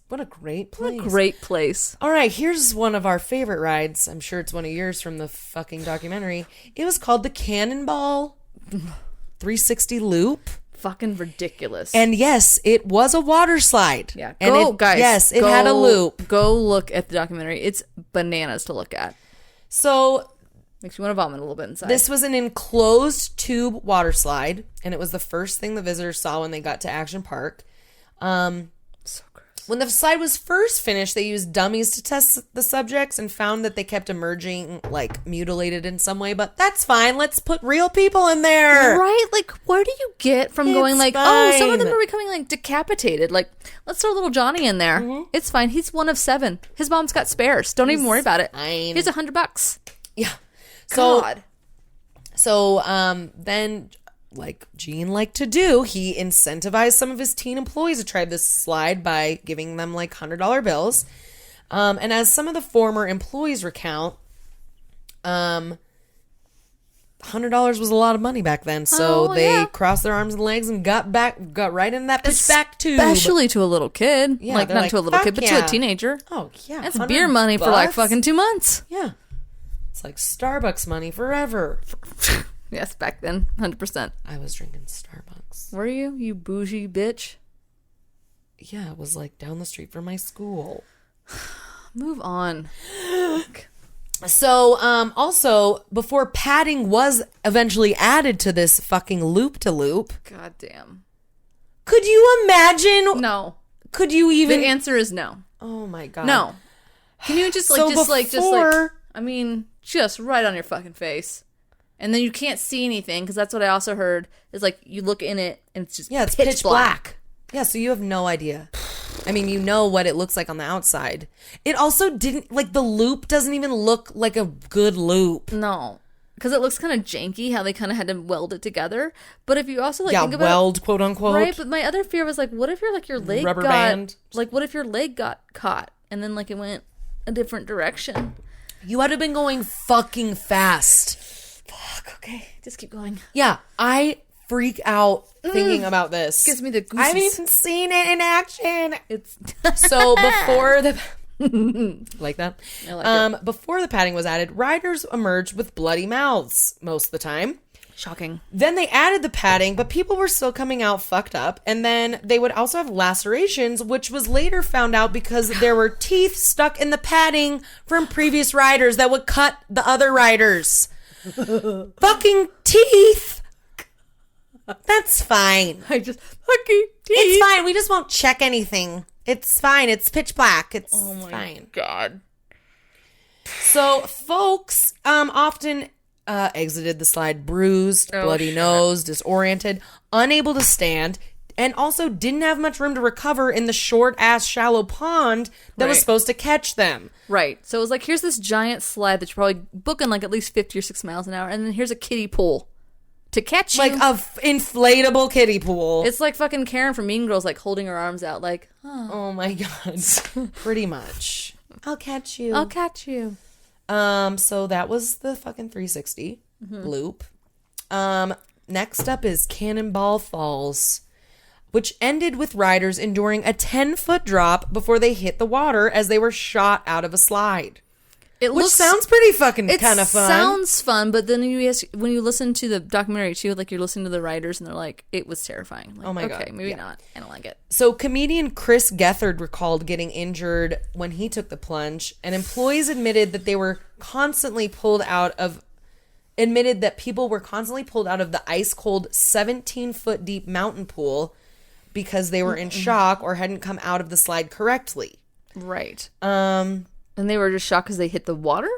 What a great place.
What a great place.
All right, here's one of our favorite rides. I'm sure it's one of yours from the fucking documentary. It was called the Cannonball 360 Loop.
Fucking ridiculous.
And yes, it was a water slide.
yeah,
And
go,
it,
guys.
Yes, it
go-
had a loop.
Go look at the documentary. It's bananas to look at.
So
Makes you want to vomit a little bit inside.
this was an enclosed tube water slide, and it was the first thing the visitors saw when they got to Action Park.
So gross.
When the slide was first finished, they used dummies to test the subjects and found that they kept emerging, like, mutilated in some way. But that's fine. Let's put real people in there.
Right? Like, where do you get from going
It's
like, oh, some of them
fine.
are becoming like decapitated. Like, let's throw little Johnny in there.
Mm-hmm.
It's fine. He's one of 7. His mom's got spares. Don't even worry about it.
fine.
Here's $100.
Yeah. So,
God.
then, like Gene liked to do, he incentivized some of his teen employees to try this slide by giving them like $100 bills. And as some of the former employees recount, $100 was a lot of money back then. So
Oh,
they
yeah.
crossed their arms and legs and got right in that pitch back tube.
Especially to a little kid.
Yeah,
like,
they're
not
like,
to a little
"Fuck
kid, but to
yeah."
a teenager.
Oh, yeah.
That's
100
beer money for like
bucks.
fucking 2 months.
Yeah. It's like Starbucks money forever.
Yes, back then. 100%.
I was drinking Starbucks.
Were you? You bougie bitch.
Yeah, it was like down the street from my school.
Move on.
So, also, before padding was eventually added to this fucking loop-to-loop,
God damn.
could you imagine?
No.
Could you even?
The answer is no.
Oh my god.
No. Can you just like,
So
just like,
before-
I mean, just right on your fucking face. And then you can't see anything, because that's what I also heard, is like, you look in it and it's just
Yeah, it's pitch black. Yeah, so you have no idea. I mean, you know what it looks like on the outside. It also didn't, like, the loop doesn't even look like a good loop.
No. Because it looks kind of janky how they kind of had to weld it together. But if you also like
Yeah,
think about
weld, quote unquote.
right, but my other fear was like, what if your leg
Rubber
got
band.
like, what if your leg got caught and then like it went a different direction?
You would have been going fucking fast.
Fuck. Okay, just keep going.
Yeah, I freak out thinking about this.
Gives me the goosies.
I haven't even seen it in action.
It's
So before the like that,
I like
before the padding was added, riders emerged with bloody mouths most of the time.
shocking.
Then they added the padding, but people were still coming out fucked up. And then they would also have lacerations, which was later found out because there were teeth stuck in the padding from previous riders that would cut the other riders. Fucking teeth. That's fine.
I just fucking teeth.
It's fine. We just won't check anything. It's fine. It's pitch black. It's fine.
God.
So folks often exited the slide bruised,
Oh,
bloody
shit.
nose, disoriented, unable to stand, and also didn't have much room to recover in the short-ass shallow pond that was
Right.
supposed to catch them.
Right. So it was like, here's this giant slide that you're probably booking like at least 50 or 60 miles an hour, and then here's a kiddie pool to catch you.
Like a inflatable kiddie pool.
It's like fucking Karen from Mean Girls, like holding her arms out, like,
Oh my god. Pretty much. I'll catch you.
I'll catch you.
So that was the fucking 360 loop. Next up is Cannonball Falls, which ended with riders enduring a 10-foot drop before they hit the water as they were shot out of a slide. Which sounds pretty fucking kind of fun.
It sounds fun, but then when you listen to the documentary too, like you're listening to the writers and they're like, it was terrifying. Like,
oh my God.
Okay, maybe not. I don't like it.
So comedian Chris Gethard recalled getting injured when he took the plunge, and employees admitted that people were constantly pulled out of the ice cold 17-foot deep mountain pool because they were in shock or hadn't come out of the slide correctly.
Right. And they were just shocked because they hit the water?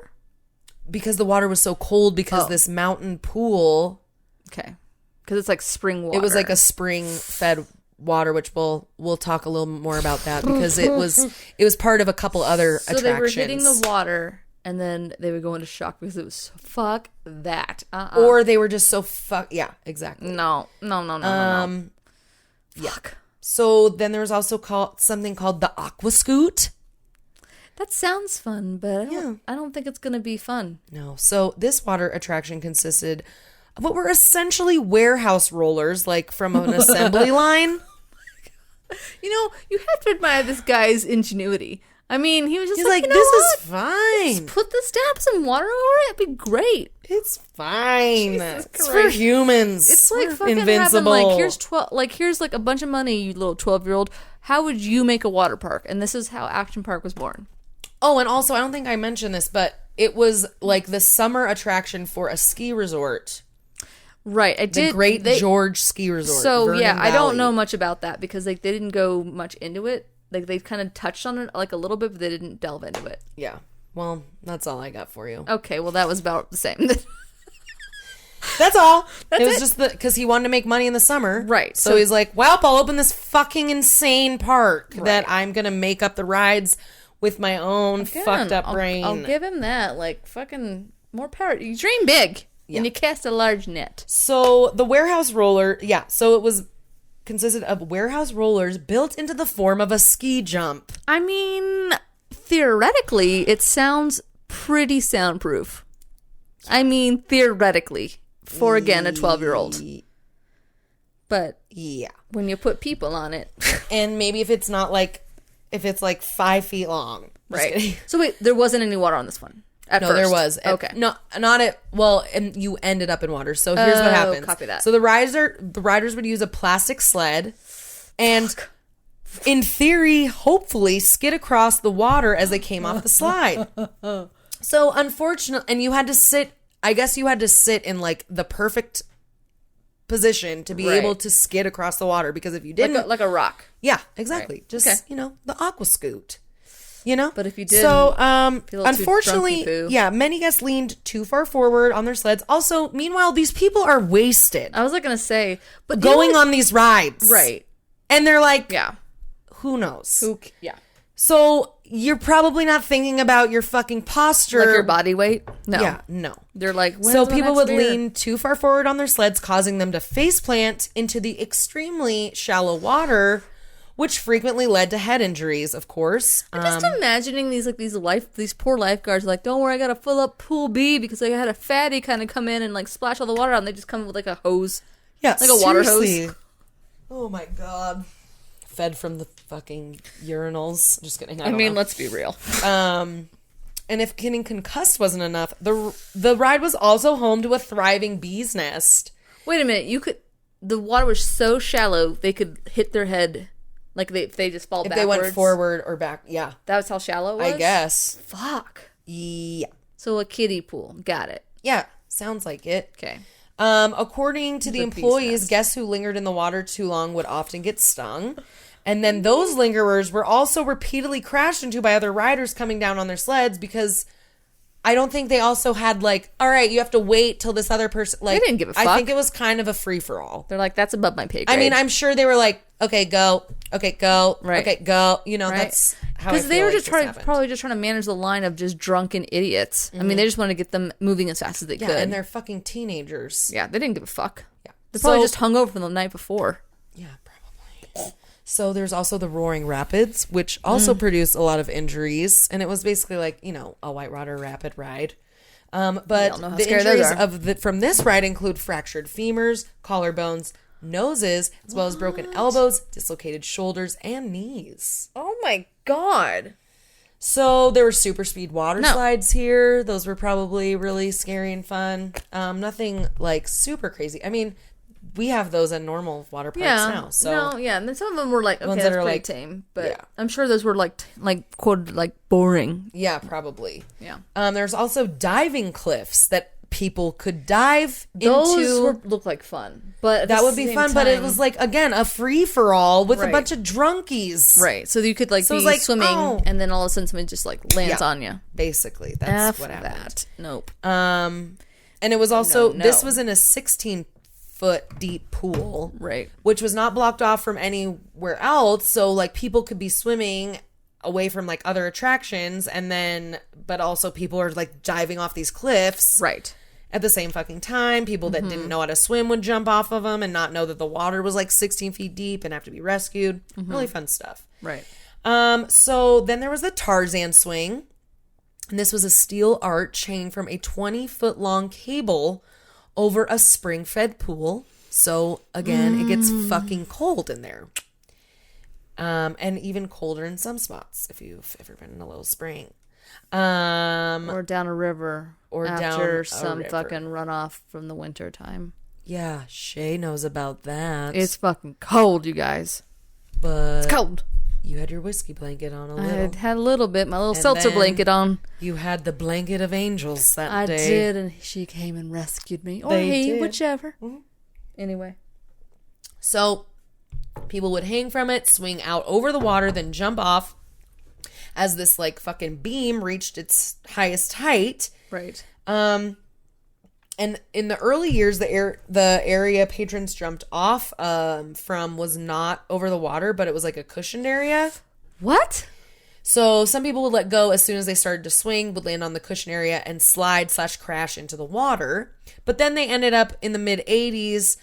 Because the water was so cold because this mountain pool...
Okay. Because it's like spring water.
It was like a spring-fed water, which we'll talk a little more about that because it was part of a couple other attractions.
So they were hitting the water, and then they would go into shock because it was so, fuck that.
Or they were just so Yeah, exactly.
No.
Yeah.
Fuck.
So then there was also something called the Aqua Scoot.
That sounds fun, but I don't think it's going to be fun.
No. So this water attraction consisted of what were essentially warehouse rollers, like from an assembly line.
You know, you have to admire this guy's ingenuity. I mean, he was just like,
this is fine.
Stab some water over it. It'd be great.
It's fine. It's for humans.
It's like fucking
invincible.
having here's like a bunch of money, you little 12-year-old. How would you make a water park? And this is how Action Park was born.
Oh, and also, I don't think I mentioned this, but it was like the summer attraction for a ski resort.
Right, I did.
The Great George Ski Resort.
So,
Vernon
I
Valley.
don't know much about that because like they didn't go much into it. Like they kind of touched on it like a little bit, but they didn't delve into it.
Yeah. Well, that's all I got for you.
Okay, well that was about the same.
That's all. It was just because he wanted to make money in the summer.
Right.
So he's like, well, I'll open this fucking insane park that I'm going to make up the rides with my own fucked up brain.
I'll give him that. Like, fucking more power. You dream big and you cast a large net.
So the warehouse roller, so it was consisted of warehouse rollers built into the form of a ski jump.
I mean, theoretically, it sounds pretty soundproof. I mean, theoretically, for, again, a 12-year-old. But when you put people on it.
And maybe if it's like 5 feet long.
Right. So wait, there wasn't any water on this one at first?
No, there was.
Okay.
No, not at, well, and you ended up in water. So here's what happens.
Copy that.
So the riders would use a plastic sled and in theory, hopefully skid across the water as they came off the slide. So unfortunately, and you had to sit in like the perfect position to be able to skid across the water because if you didn't,
like a rock.
Yeah, exactly.
Right.
Just the aqua scoot.
But if you did,
so unfortunately, many guests leaned too far forward on their sleds. Also, meanwhile, these people are wasted.
I was like gonna say, but
going on these rides,
right?
And they're like, who knows? So you're probably not thinking about your fucking posture,
like your body weight. No,
no.
They're like,
so people would lean too far forward on their sleds, causing them to face plant into the extremely shallow water, which frequently led to head injuries, of course.
I'm just imagining these poor lifeguards like, don't worry, I got to fill up pool B because I had a fatty kind of come in and like splash all the water out and they just come with like a hose.
Yeah,
like a water hose.
Oh my God. Fed from the fucking urinals. Just kidding.
I mean, let's be real.
And if getting concussed wasn't enough, the ride was also home to a thriving bee's nest.
Wait a minute. The water was so shallow they could hit their head. Like if they just fall backwards. If they went
forward or back, yeah.
That was how shallow it was?
I guess.
Fuck.
Yeah.
So a kiddie pool. Got it.
Yeah. Sounds like it.
Okay.
According to the employees, guests who lingered in the water too long would often get stung. And then those lingerers were also repeatedly crashed into by other riders coming down on their sleds because I don't think they also had like, all right, you have to wait till this other person. Like,
they didn't give a fuck.
I think it was kind of a free for all.
They're like, that's above my pay grade.
I mean, I'm sure they were like, okay, go. Okay, go.
Right.
Okay, go. You know, that's how
because they were just probably just trying to manage the line of just drunken idiots. Mm-hmm. I mean, they just wanted to get them moving as fast as they could.
And they're fucking teenagers.
Yeah, they didn't give a fuck.
Yeah.
They probably just hung over from the night before.
Yeah, probably. So there's also the Roaring Rapids, which also produce a lot of injuries. And it was basically like, you know, a whitewater rapid ride. But the injuries from this ride include fractured femurs, collarbones, noses, as well as broken elbows, dislocated shoulders, and knees.
Oh my God.
So there were super speed water slides here. Those were probably really scary and fun. Nothing like super crazy. I mean, we have those at normal water parks now. So
and then some of them were like, okay,
ones
that's
that are
pretty
like,
tame, but I'm sure those were like quoted like boring.
Yeah, probably.
Yeah.
There's also diving cliffs that people could dive
those
into.
Look like fun, but
that would be fun. But it was like, again, a free for all with a bunch of drunkies,
right? So you could like be like swimming, and then all of a sudden somebody just like lands on you.
Basically, that's what happened.
Nope.
And it was also this was in a 16-foot deep pool,
right?
Which was not blocked off from anywhere else, so like people could be swimming away from like other attractions, and then but also people are like diving off these cliffs,
right?
At the same fucking time. People that didn't know how to swim would jump off of them and not know that the water was like 16 feet deep and have to be rescued. Really fun stuff.
Right.
So then there was the Tarzan swing. And this was a steel arch hanging from a 20-foot long cable over a spring-fed pool. So again, it gets fucking cold in there. And even colder in some spots if you've ever been in a little spring.
Or down a river.
Or
after some fucking runoff from the winter time.
Yeah, Shay knows about that.
It's fucking cold, you guys.
But
it's cold.
You had your whiskey blanket on a little.
I had a little bit, my little seltzer blanket on.
You had the blanket of angels that day.
I did, and she came and rescued me. Or whichever. Mm-hmm. Anyway.
So, people would hang from it, swing out over the water, then jump off as this like fucking beam reached its highest height.
Right.
And in the early years, the area patrons jumped off from was not over the water, but it was like a cushioned area.
What?
So some people would let go as soon as they started to swing, would land on the cushion area and slide/crash into the water. But then they ended up in the mid 80s.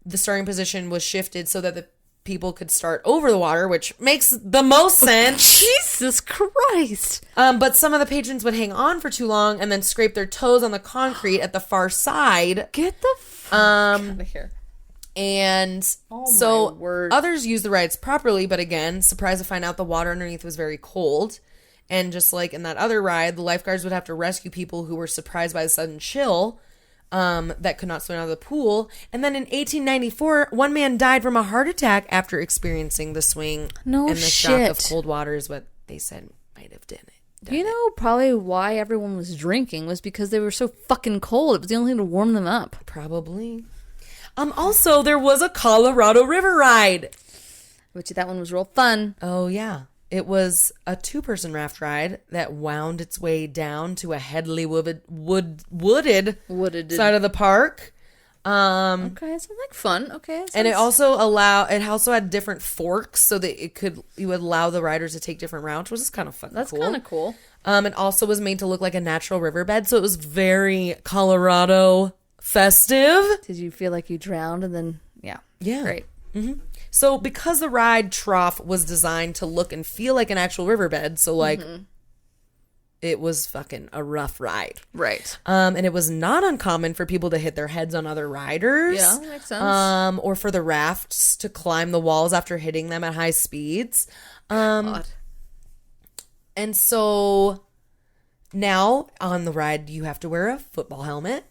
The starting position was shifted so that the people could start over the water, which makes the most sense.
Jesus Christ.
But some of the patrons would hang on for too long and then scrape their toes on the concrete at the far side.
Get the fuck out of here.
And so others used the rides properly, but again, surprised to find out the water underneath was very cold. And just like in that other ride, the lifeguards would have to rescue people who were surprised by the sudden chill that could not swim out of the pool. And then in 1894, one man died from a heart attack after experiencing the swing.
No
and the
shit.
shock of cold water is what they said might have done it.
You know, probably why everyone was drinking was because they were so fucking cold. It was the only thing to warm them up.
Probably. Also, there was a Colorado River ride.
Which that one was real fun.
Oh, yeah. It was a 2-person raft ride that wound its way down to a heavily wooded side of the park.
Okay, it sounds like fun. Okay,
and it also had different forks so that you would allow the riders to take different routes, which is kind of fun.
That's kind of cool.
It also was made to look like a natural riverbed, so it was very Colorado festive.
Did you feel like you drowned and then
yeah,
great.
Mm-hmm. So because the ride trough was designed to look and feel like an actual riverbed, so like it was fucking a rough ride.
Right.
And it was not uncommon for people to hit their heads on other riders.
Yeah, that makes sense.
Or for the rafts to climb the walls after hitting them at high speeds.
God.
And so now on the ride, you have to wear a football helmet.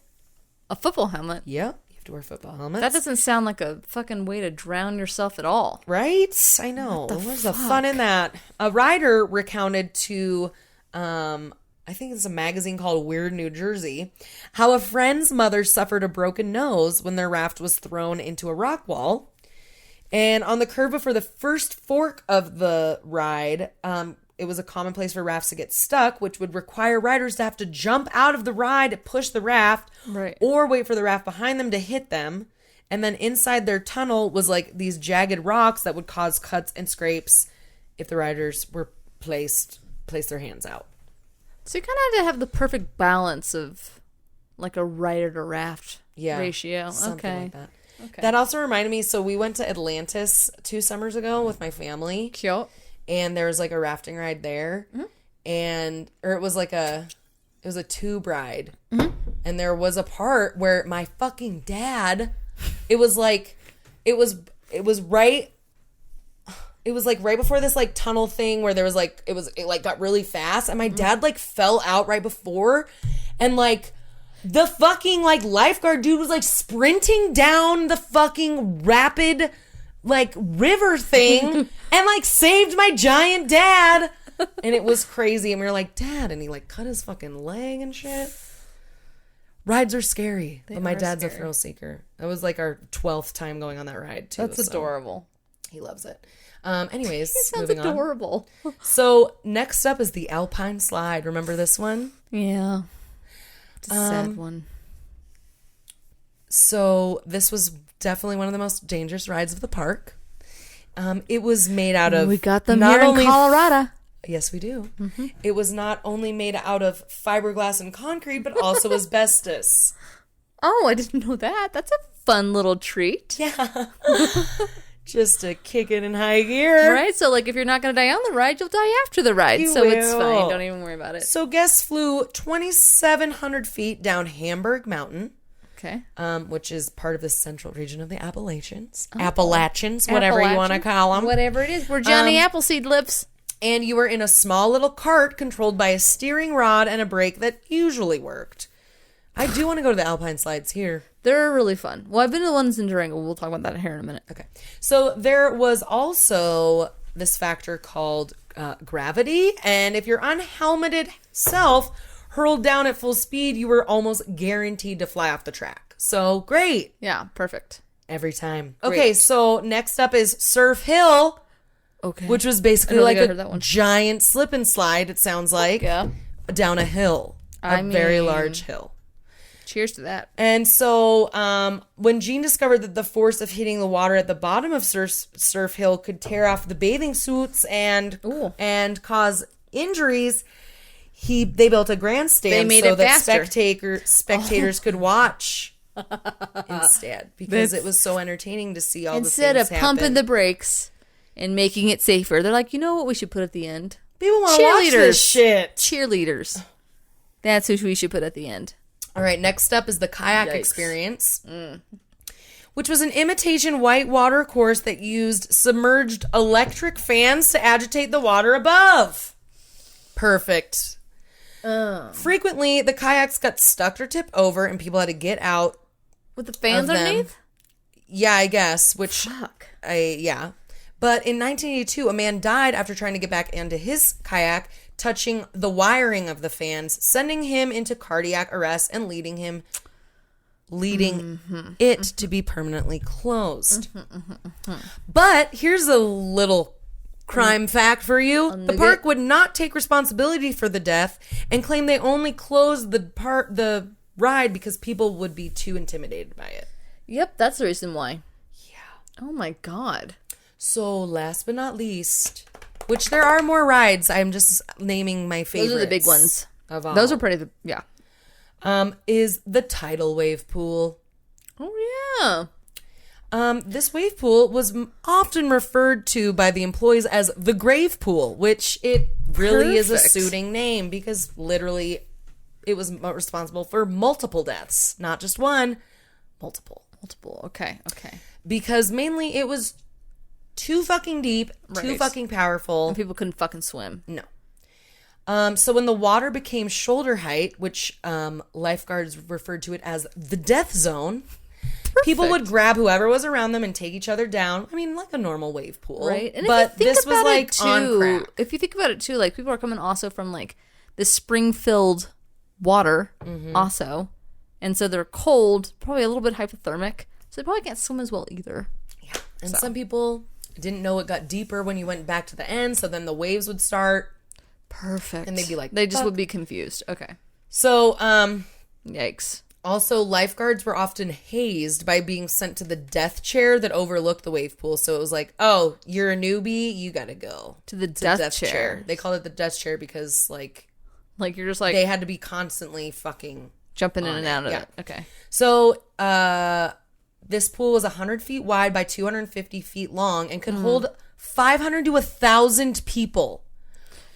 A football helmet?
Yep. To wear football helmets.
That doesn't sound like a fucking way to drown yourself at all.
Right? I know. What's the fun in that? A rider recounted to, I think it's a magazine called Weird New Jersey, how a friend's mother suffered a broken nose when their raft was thrown into a rock wall. And on the curve before the first fork of the ride, it was a commonplace for rafts to get stuck, which would require riders to have to jump out of the ride to push the raft,
right,
or wait for the raft behind them to hit them. And then inside their tunnel was like these jagged rocks that would cause cuts and scrapes if the riders were place their hands out.
So you kind of had to have the perfect balance of like a rider to raft ratio.
Something
okay.
like that.
Okay.
That also reminded me, so we went to Atlantis 2 summers ago with my family.
Cute.
And there was like a rafting ride there. Or it was a tube ride. And there was a part where my fucking dad, it was right before this like tunnel thing where there was like, it like got really fast. And my dad like fell out right before. And like the fucking like lifeguard dude was like sprinting down the fucking rapid like river thing and like saved my giant dad. And it was crazy. And we were like, Dad. And he like cut his fucking leg and shit. Rides are scary. But my dad's a thrill seeker. That was like our 12th time going on that ride too.
That's adorable.
He loves it. Anyways,
He sounds
moving
adorable.
on. So next up is the Alpine Slide. Remember this one?
Yeah. It's a sad one.
So this was definitely one of the most dangerous rides of the park. It was made out of...
We got them here in Colorado.
Yes, we do. It was not only made out of fiberglass and concrete, but also asbestos.
Oh, I didn't know that. That's a fun little treat.
Yeah. Just to kick it in high gear.
Right? So, like, if you're not going to die on the ride, you'll die after the ride.
You
so
will.
it's fine. Don't even worry about it.
So guests flew 2,700 feet down Hamburg Mountain.
Okay.
Which is part of the central region of the Appalachians. Appalachians, whatever you want to call them.
Whatever it is. Where Johnny Appleseed lives.
And you were in a small little cart controlled by a steering rod and a brake that usually worked. I do want to go to the Alpine slides here.
They're really fun. Well, I've been to the ones in Durango. We'll talk about that here in a minute.
Okay. So there was also this factor called gravity. And if your unhelmeted self hurled down at full speed, you were almost guaranteed to fly off the track. So great.
Yeah, perfect.
Every time. Okay, so next up is Surf Hill.
Okay.
Which was basically like a giant slip and slide, it sounds like, down a hill. A very large hill.
Cheers to that.
And so when Gene discovered that the force of hitting the water at the bottom of Surf Hill could tear off the bathing suits and cause injuries, they built a grandstand so that spectators could watch instead, because it was so entertaining to see all the things happen.
Instead of pumping the brakes and making it safer, they're like, you know what we should put at the end?
People want to watch this shit.
Cheerleaders. That's who we should put at the end.
All right, next up is the kayak experience, which was an imitation whitewater course that used submerged electric fans to agitate the water above. Perfect. Frequently, the kayaks got stuck or tipped over, and people had to get out
with the fans underneath.
Yeah, I guess. Yeah. But in 1982, a man died after trying to get back into his kayak, touching the wiring of the fans, sending him into cardiac arrest and leading it to be permanently closed. But here's a little crime fact for you. The park would not take responsibility for the death and claim they only closed the ride because people would be too intimidated by it.
Yep, that's the reason why.
Yeah.
Oh my God.
So last but not least, which there are more rides. I'm just naming my favorites.
Those are the big ones.
Of all.
Those are pretty, yeah.
Is the tidal wave pool.
Oh, yeah.
This wave pool was often referred to by the employees as the grave pool, which it really is a suiting name because literally it was responsible for multiple deaths. Not just one, multiple.
Okay.
Because mainly it was too fucking deep, too fucking powerful.
And people couldn't fucking swim.
No. So when the water became shoulder height, which lifeguards referred to it as the death zone, people would grab whoever was around them and take each other down. I mean, like a normal wave pool.
Right. And
but
if you think
this was like
too,
on crack.
If you think about it too, like people are coming also from like the spring-filled water also. And so they're cold, probably a little bit hypothermic. So they probably can't swim as well either.
Yeah. And some people didn't know it got deeper when you went back to the end, so then the waves would start.
Perfect.
And they'd be like,
they just would be confused. Okay.
So,
yikes.
Also, lifeguards were often hazed by being sent to the death chair that overlooked the wave pool. So it was like, oh, you're a newbie, you gotta go
to the death chair.
They called it the death chair because, like
you're just like,
they had to be constantly fucking
jumping in and out of it. Okay.
So, This pool was 100 feet wide by 250 feet long and could hold 500 to 1,000 people,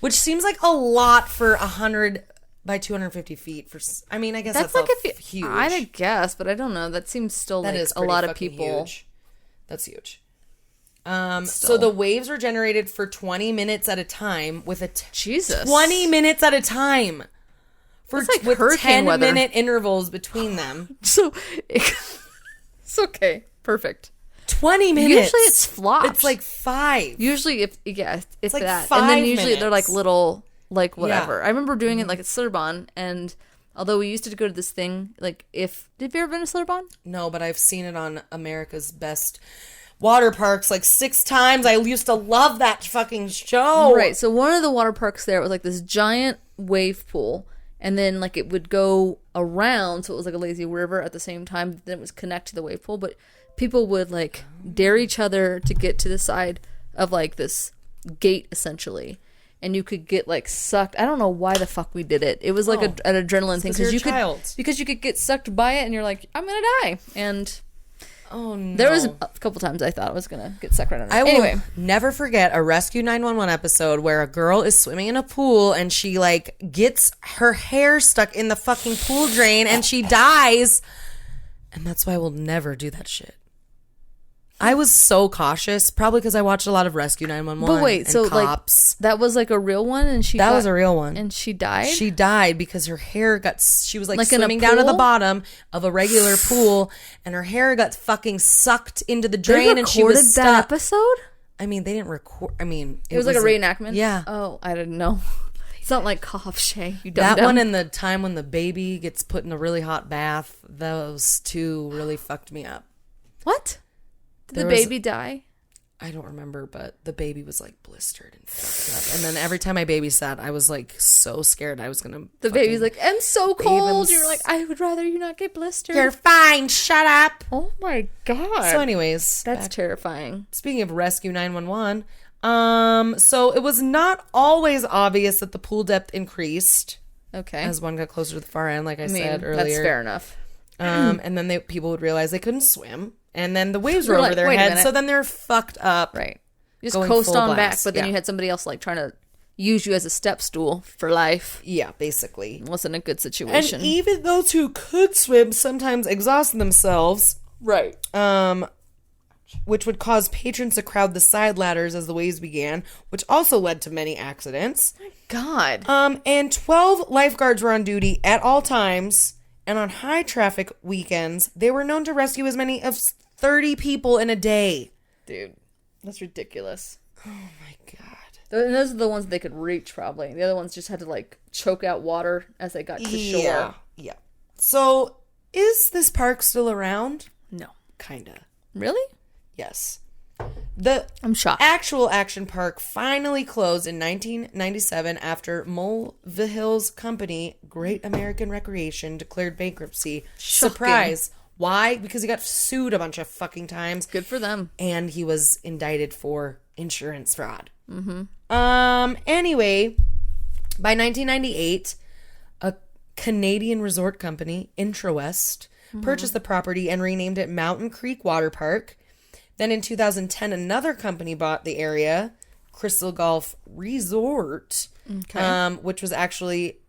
which seems like a lot for 100 by 250 feet. I mean, I guess that's like huge.
I'd guess, but I don't know. That seems still
that
like
is
a lot of people.
Huge. That's huge. So the waves were generated for 20 minutes at a time with a
Jesus
20 minutes at a time with
hurricane weather.
10-minute intervals between them.
So it's okay, perfect.
20 minutes.
Usually it's flops.
It's like 5.
Usually it's
like
that,
5
and then usually
minutes.
they're like little whatever.
Yeah.
I remember doing it like at Slurrbon, and although we used to go to this thing, like did you ever been to Slurrbon?
No, but I've seen it on America's Best Water Parks like 6 times. I used to love that fucking show.
Right. So one of the water parks there was like this giant wave pool, and then like it would go around, so it was like a lazy river at the same time. Then it was connect to the wave pool, but people would like dare each other to get to the side of like this gate essentially, and you could get like sucked. I don't know why the fuck we did it. It was like an adrenaline thing because you could get sucked by it, and you're like, I'm gonna die. And
oh no,
there was a couple times I thought I was gonna get sucked right under.
I will
anyway,
never forget a Rescue 911 episode where a girl is swimming in a pool and she like gets her hair stuck in the fucking pool drain and she dies. And that's why we'll never do that shit. I was so cautious, probably because I watched a lot of Rescue 911.
But wait, so
Cops.
like that was like a real one, and
that was a real one,
and she died.
She died because her hair got. She was like
in
swimming
a
down to the
pool?
bottom of a regular pool, and her hair got fucking sucked into the drain, and she was
recorded
stuck.
that episode.
I mean, they didn't record. I mean,
It was like a reenactment.
Yeah.
Oh, I didn't know. It's not like cough, Shay. You dumb
that
dumb.
one and the time when the baby gets put in a really hot bath. Those two really fucked me up.
What? Did
There
the
was-
baby die?
I don't remember, but the baby was like blistered and fucked up. And then every time I babysat, I was like so scared I was gonna.
The baby's like, I'm so cold.
and
You're like, I would rather you not get blistered.
"You're fine. Shut up."
Oh my god.
So, anyways,
That's terrifying.
speaking of Rescue 911, so it was not always obvious that the pool depth increased
Okay.
as one got closer to the far end, like I said earlier.
That's fair enough.
And then people would realize they couldn't swim, and then the waves were
They're
over
like,
their
"Wait a
heads,
minute."
so then they're fucked up.
Right. You just
Going
coast
full
on back,
blast,
but then
yeah.
you had somebody else like trying to use you as a step stool for life.
Yeah, basically.
It wasn't a good
And
situation.
even those who could swim sometimes exhausted themselves.
Right.
Which would cause patrons to crowd the side ladders as the waves began, which also led to many accidents.
God.
And 12 lifeguards were on duty at all times, and on high traffic weekends, they were known to rescue as many as 30 people in a day.
Dude, that's ridiculous.
Oh my god.
And those are the ones they could reach, probably. The other ones just had to, like, choke out water as they got to shore.
Yeah. So, is this park still around?
No.
Kinda.
Really?
Yes. The
I'm shocked.
actual action park finally closed in 1997 after Mulvihill's company, Great American Recreation, declared bankruptcy.
Shocking.
Surprise. Why? Because he got sued a bunch of fucking times.
Good for them.
And he was indicted for insurance fraud. Anyway, by 1998, a Canadian resort company, IntraWest, purchased the property and renamed it Mountain Creek Water Park. Then in 2010, another company bought the area, Crystal Gulf Resort, which was actually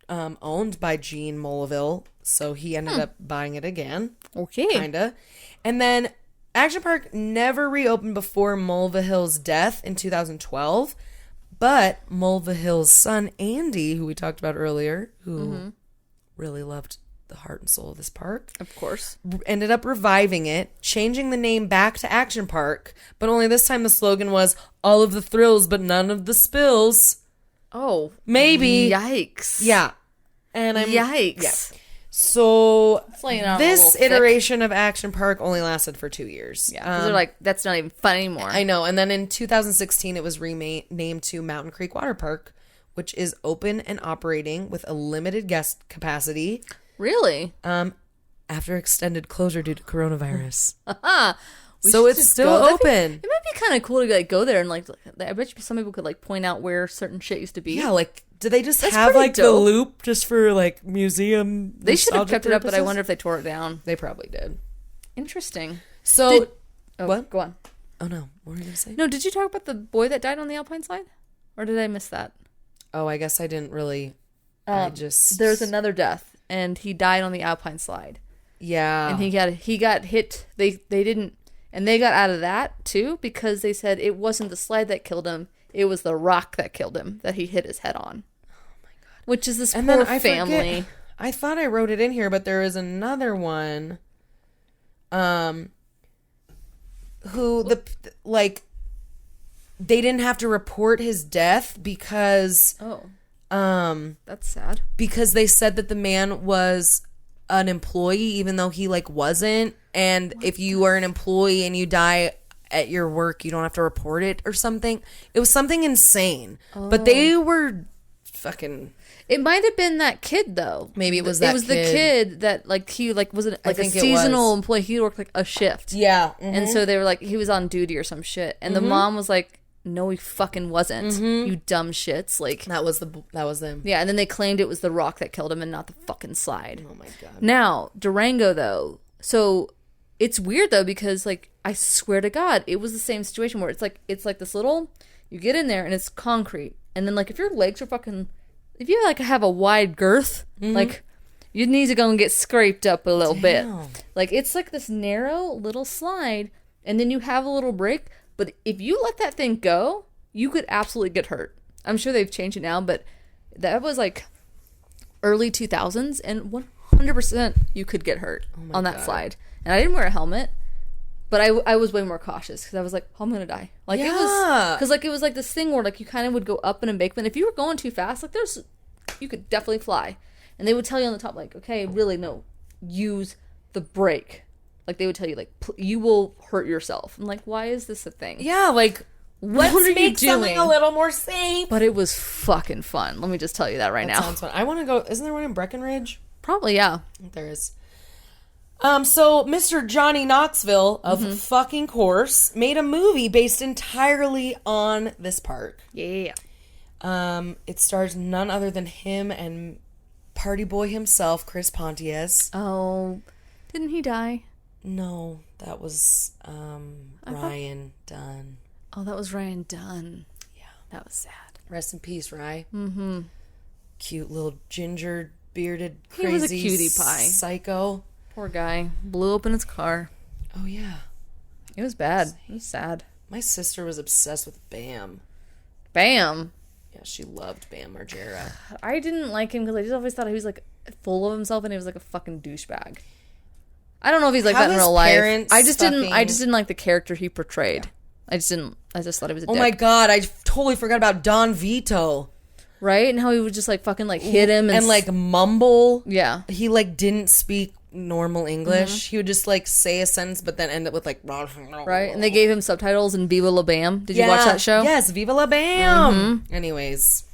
owned by Gene Mulville. So he ended up buying it again.
Okay.
Kinda. And then Action Park never reopened before Mulvihill's death in 2012. But Mulvihill's son, Andy, who we talked about earlier, who really loved the heart and soul of this park,
Of course.
ended up reviving it, changing the name back to Action Park, but only this time the slogan was all of the thrills but none of the spills.
Oh.
Maybe.
Yikes.
Yeah. And
Yikes.
Yeah. So
laying on a
this
little thick.
iteration of Action Park only lasted for 2 years.
Yeah. Because they're like, that's not even fun anymore.
I know. And then in 2016, it was renamed to Mountain Creek Water Park, which is open and operating with a limited guest capacity.
Really?
After extended closure due to coronavirus.
We
So
should
it's
just
still
go.
open.
It might be kind of cool to like go there and like, I bet you some people could like point out where certain shit used to be.
Yeah, like, do they just
That's
have
pretty
like the
dope.
loop just for like museum?
They should have
nostalgia
kept it up, but I
purposes?
wonder if they tore it down.
They probably did.
Interesting.
So,
what? Go on.
Oh, no. What were you going to say?
No, did you talk about the boy that died on the Alpine slide? Or did I miss that?
Oh, I guess I didn't really.
There's another death, and he died on the Alpine slide.
Yeah.
And he got hit. They didn't, and they got out of that too because they said it wasn't the slide that killed him. It was the rock that killed him that he hit his head on. Oh my god! Which is this poor family.
I thought I wrote it in here, but there is another one. Who they didn't have to report his death because
that's sad.
Because they said that the man was an employee even though he wasn't, and if you are an employee and you die at your work you don't have to report it or something. It was something insane. But they were fucking.
It might have been that kid though.
Maybe it was that. It was
the kid that he wasn't a seasonal employee. He worked a shift.
Yeah. Mm-hmm.
And so they were he was on duty or some shit. And the mom was like, "No, he fucking wasn't. You dumb shits." That
was them.
Yeah, and then they claimed it was the rock that killed him and not the fucking slide.
Oh my god.
Now, Durango though. So it's weird though because I swear to God, it was the same situation where it's this little, you get in there and it's concrete. And then if your legs are fucking, if you have a wide girth, your knees are going to get scraped up a little bit. It's this narrow little slide and then you have a little break. But if you let that thing go, you could absolutely get hurt. I'm sure they've changed it now, but that was early 2000s and 100% you could get hurt on that slide. And I didn't wear a helmet, but I was way more cautious because I was oh, I'm going to die. It was, because it was this thing where you kind of would go up an embankment. If you were going too fast, you could definitely fly. And they would tell you on the top, okay, really, no, use the brake. They would tell you, you will hurt yourself. I'm why is this a thing?
Yeah, what are you doing? Something a little more safe.
But it was fucking fun. Let me just tell you that now.
Sounds fun. I want to go. Isn't there one in Breckenridge?
Probably, yeah.
There is. So Mr. Johnny Knoxville, of fucking course, made a movie based entirely on this park.
Yeah.
It stars none other than him and party boy himself, Chris Pontius.
Oh, didn't he die?
No, that was Ryan Dunn.
Oh, that was Ryan Dunn.
Yeah.
That was sad.
Rest in peace, Rye. Mm-hmm. Cute little ginger bearded crazy
he was a cutie pie.
Psycho.
Poor guy. Blew up in his car.
Oh, yeah.
It was bad. It was sad.
My sister was obsessed with Bam.
Bam?
Yeah, she loved Bam Margera.
I didn't like him because I just always thought he was full of himself and he was a fucking douchebag. I don't know if he's that in real life. I just didn't like the character he portrayed. Yeah. I just thought he was a dick.
Oh my god, I totally forgot about Don Vito.
Right? And how he would just fucking hit him
and mumble.
Yeah.
He didn't speak normal English. Mm-hmm. He would just say a sentence but then end it with
right. And they gave him subtitles in Viva La Bam. Did you watch that show?
Yes, Viva La Bam. Mm-hmm. Anyways,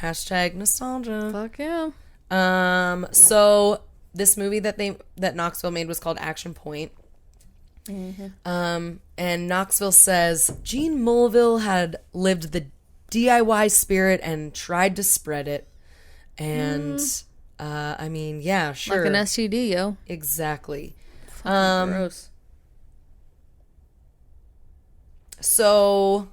# nostalgia.
Fuck yeah.
So this movie that Knoxville made was called Action Point. Mm-hmm. And Knoxville says Gene Mulville had lived the DIY spirit and tried to spread it. And I mean, yeah, sure.
Like an STD, yo.
Exactly.
Gross.
So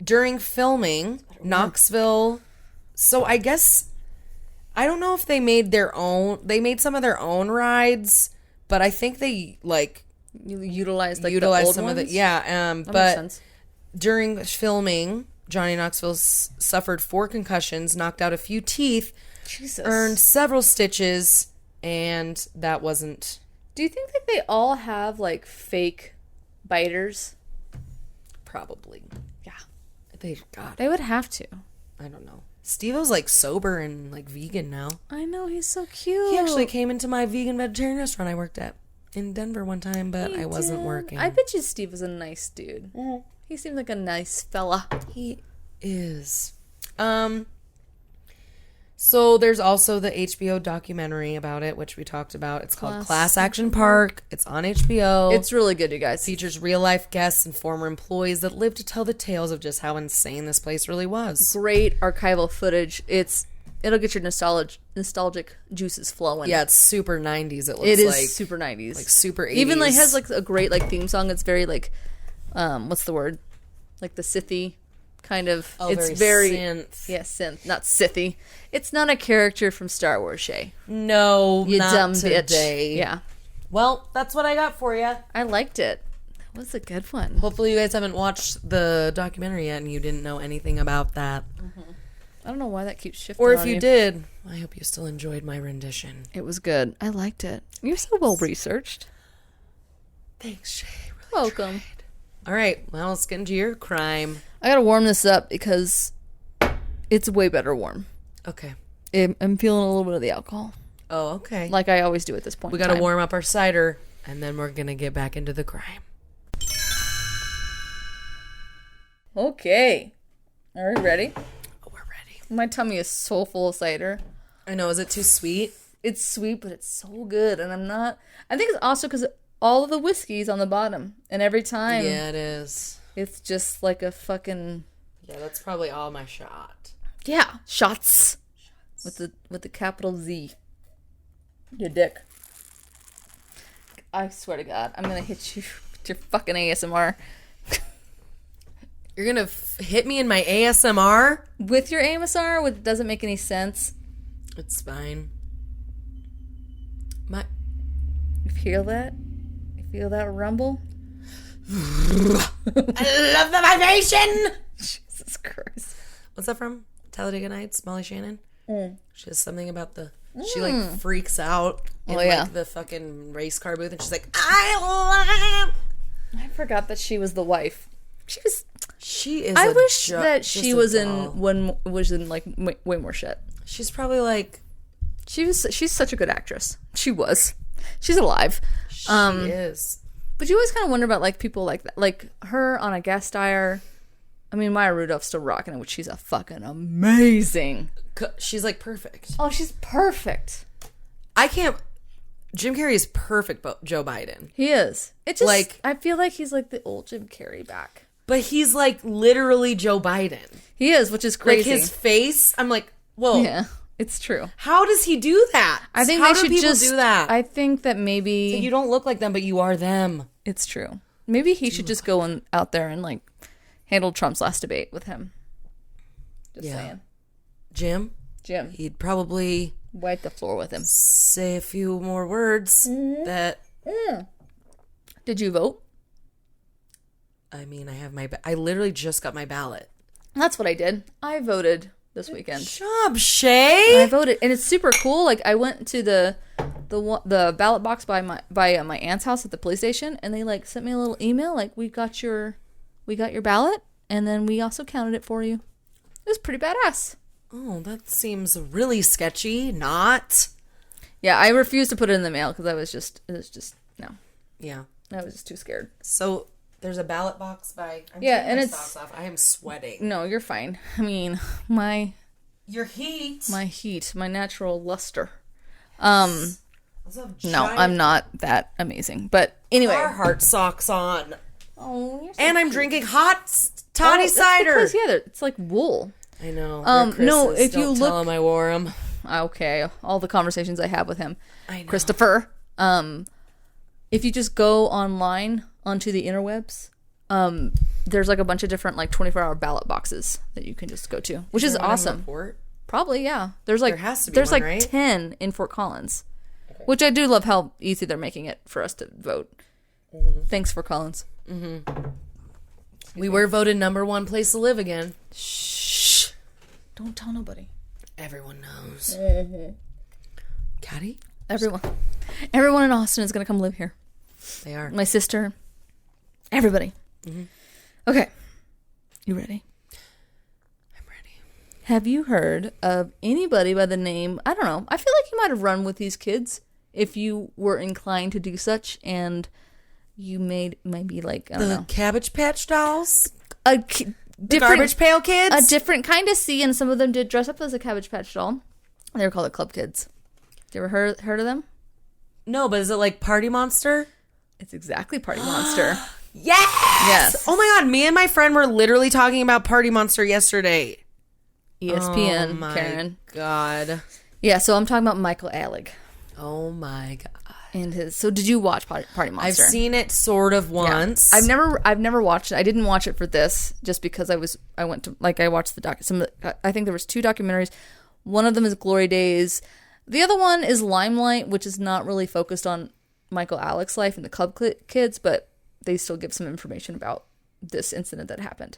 during filming, Knoxville. So I guess I don't know if they made some of their own rides, but I think they
utilized the old
some
ones?
of the
That
but
makes sense.
During filming, Johnny Knoxville suffered 4 concussions, knocked out a few teeth,
Jesus.
Earned several stitches, and that wasn't.
Do you think that they all have fake biters?
Probably.
Yeah.
They
would have to.
I don't know. Steve-O's sober and vegan now.
I know, he's so cute.
He actually came into my vegan vegetarian restaurant I worked at in Denver one time, but I wasn't working.
I bet you Steve was a nice dude. Mm-hmm. He seemed like a nice fella.
He is. So there's also the HBO documentary about it, which we talked about. It's called Class Action Park. It's on HBO.
It's really good, you guys.
Features real life guests and former employees that live to tell the tales of just how insane this place really was.
Great archival footage. It's It'll get your nostalgic juices flowing.
Yeah, it's super 90s. It looks
It is
like
super 90s.
like super 80s.
Even like has like a great like theme song. It's very like what's the word? Like the Sithy kind of.
Oh,
it's
very
very
synth.
Yeah, synth, not Sithy. It's not a character from Star Wars, Shay.
No,
You
not
dumb
today.
bitch. Yeah.
Well, that's what I got for you.
I liked it. That was a good one.
Hopefully you guys haven't watched the documentary yet and you didn't know anything about that.
I don't know why that keeps shifting.
Or if
on
you did, I hope you still enjoyed my rendition.
It was good. I liked it. You're so well researched.
Thanks, Shay. Really
Welcome.
tried. All right, well, let's get into your crime.
I gotta warm this up because it's way better warm.
Okay.
I'm feeling a little bit of the alcohol,
Oh, okay.
like I always do at this point.
We
in
got to
time.
warm up our cider, and then we're going to get back into the crime.
Okay. Are we ready?
Oh, we're ready.
My tummy is so full of cider.
I know. Is it too sweet?
It's sweet, but it's so good, and I'm not. I think it's also because all of the whiskey's on the bottom, and every time,
Yeah, it is.
it's just like a fucking
Yeah, that's probably all my shot.
shots with the capital Z. Your dick. I swear to God, I'm gonna hit you with your fucking ASMR.
You're going to hit me in my ASMR?
With your ASMR, which doesn't make any sense.
It's fine.
You feel that? You feel that rumble?
I love the vibration!
Jesus Christ.
What's that from? Talladega Nights, Molly Shannon?
Mm.
She has something about the... She, like, freaks out in,
yeah.
like, the fucking race car booth, and she's like, I love...
I forgot that she was the wife.
She is
I
a
wish
jo-
that
just
she
a
was
doll.
in like way more shit.
She's probably, like...
She's such a good actress. She was. She's alive.
She is.
But you always kind of wonder about like people like that, like her on a guest star. I mean, Maya Rudolph's still rocking it, which she's a fucking amazing.
She's, like, perfect.
Oh, she's perfect.
I can't... Jim Carrey is perfect, Joe Biden.
He is. It just
Like-
I feel like he's like the old Jim Carrey back.
But he's, like, literally Joe Biden.
He is, which is crazy.
Like, his face, I'm like, whoa.
Yeah, it's true.
How does he do that?
I think
How
they
do
should
people
just
do that?
I think that maybe
You don't look like them, but you are them.
it's true. Maybe he should just go out there and like handle Trump's last debate with him. Just saying.
Jim, he'd probably
Wipe the floor with him.
say a few more words that...
Did you vote?
I mean, I literally just got my ballot.
That's what I did. I voted this weekend.
Job, Shay!
I voted, and it's super cool. Like I went to the ballot box by my aunt's house at the police station, and they like sent me a little email like we got your ballot, and then we also counted it for you. It was pretty badass.
Oh, that seems really sketchy. Not.
Yeah, I refused to put it in the mail because it was just no.
Yeah.
I was just too scared.
So there's a ballot box by... I'm
Yeah,
taking
and
my
it's-
socks off. I am sweating.
No, you're fine. I mean, my
Heat.
heat, my natural luster.
Those have
No,
giant
I'm not that amazing. But anyway.
Carhartt socks on.
Oh, you're so
And I'm
cute.
drinking hot toddy
that's
cider.
Because, yeah, it's like wool.
I know.
No, if you
don't
look-
tell him I wore them.
Okay, all the conversations I have with him.
I know.
Christopher. If you just go online onto the interwebs, there's like a bunch of different like 24-hour ballot boxes that you can just go to, which is awesome.
Report?
Probably, yeah. There's like
There has to be
there's
one,
like
right?
10 in Fort Collins, which I do love how easy they're making it for us to vote. Thanks, Fort Collins.
We were voted #1 place to live again.
Shh! Don't tell nobody.
Everyone knows. Caddy?
Everyone in Austin is gonna come live here.
They are.
My sister, everybody. Okay, you ready?
I'm ready.
Have you heard of anybody by the name, I don't know, I feel like you might have run with these kids if you were inclined to do such, and you maybe like, I don't know.
Cabbage Patch Dolls?
Different,
Garbage Pail Kids?
a different kind of sea, and some of them did dress up as a Cabbage Patch doll. They were called the Club Kids. You ever heard of them?
No, but is it like Party Monster?
It's exactly Party Monster.
Yes!
Yes.
Oh my god, me and my friend were literally talking about Party Monster yesterday.
ESPN,
Oh my
Karen.
God.
Yeah, so I'm talking about Micheal Alig.
Oh my God.
And his. So did you watch Party Monster?
I've seen it sort of once.
Yeah. I've never watched it. I didn't watch it for this just because I watched the I think there was 2 documentaries. One of them is Glory Days. The other one is Limelight, which is not really focused on Micheal Alig's life and the club kids, but they still give some information about this incident that happened.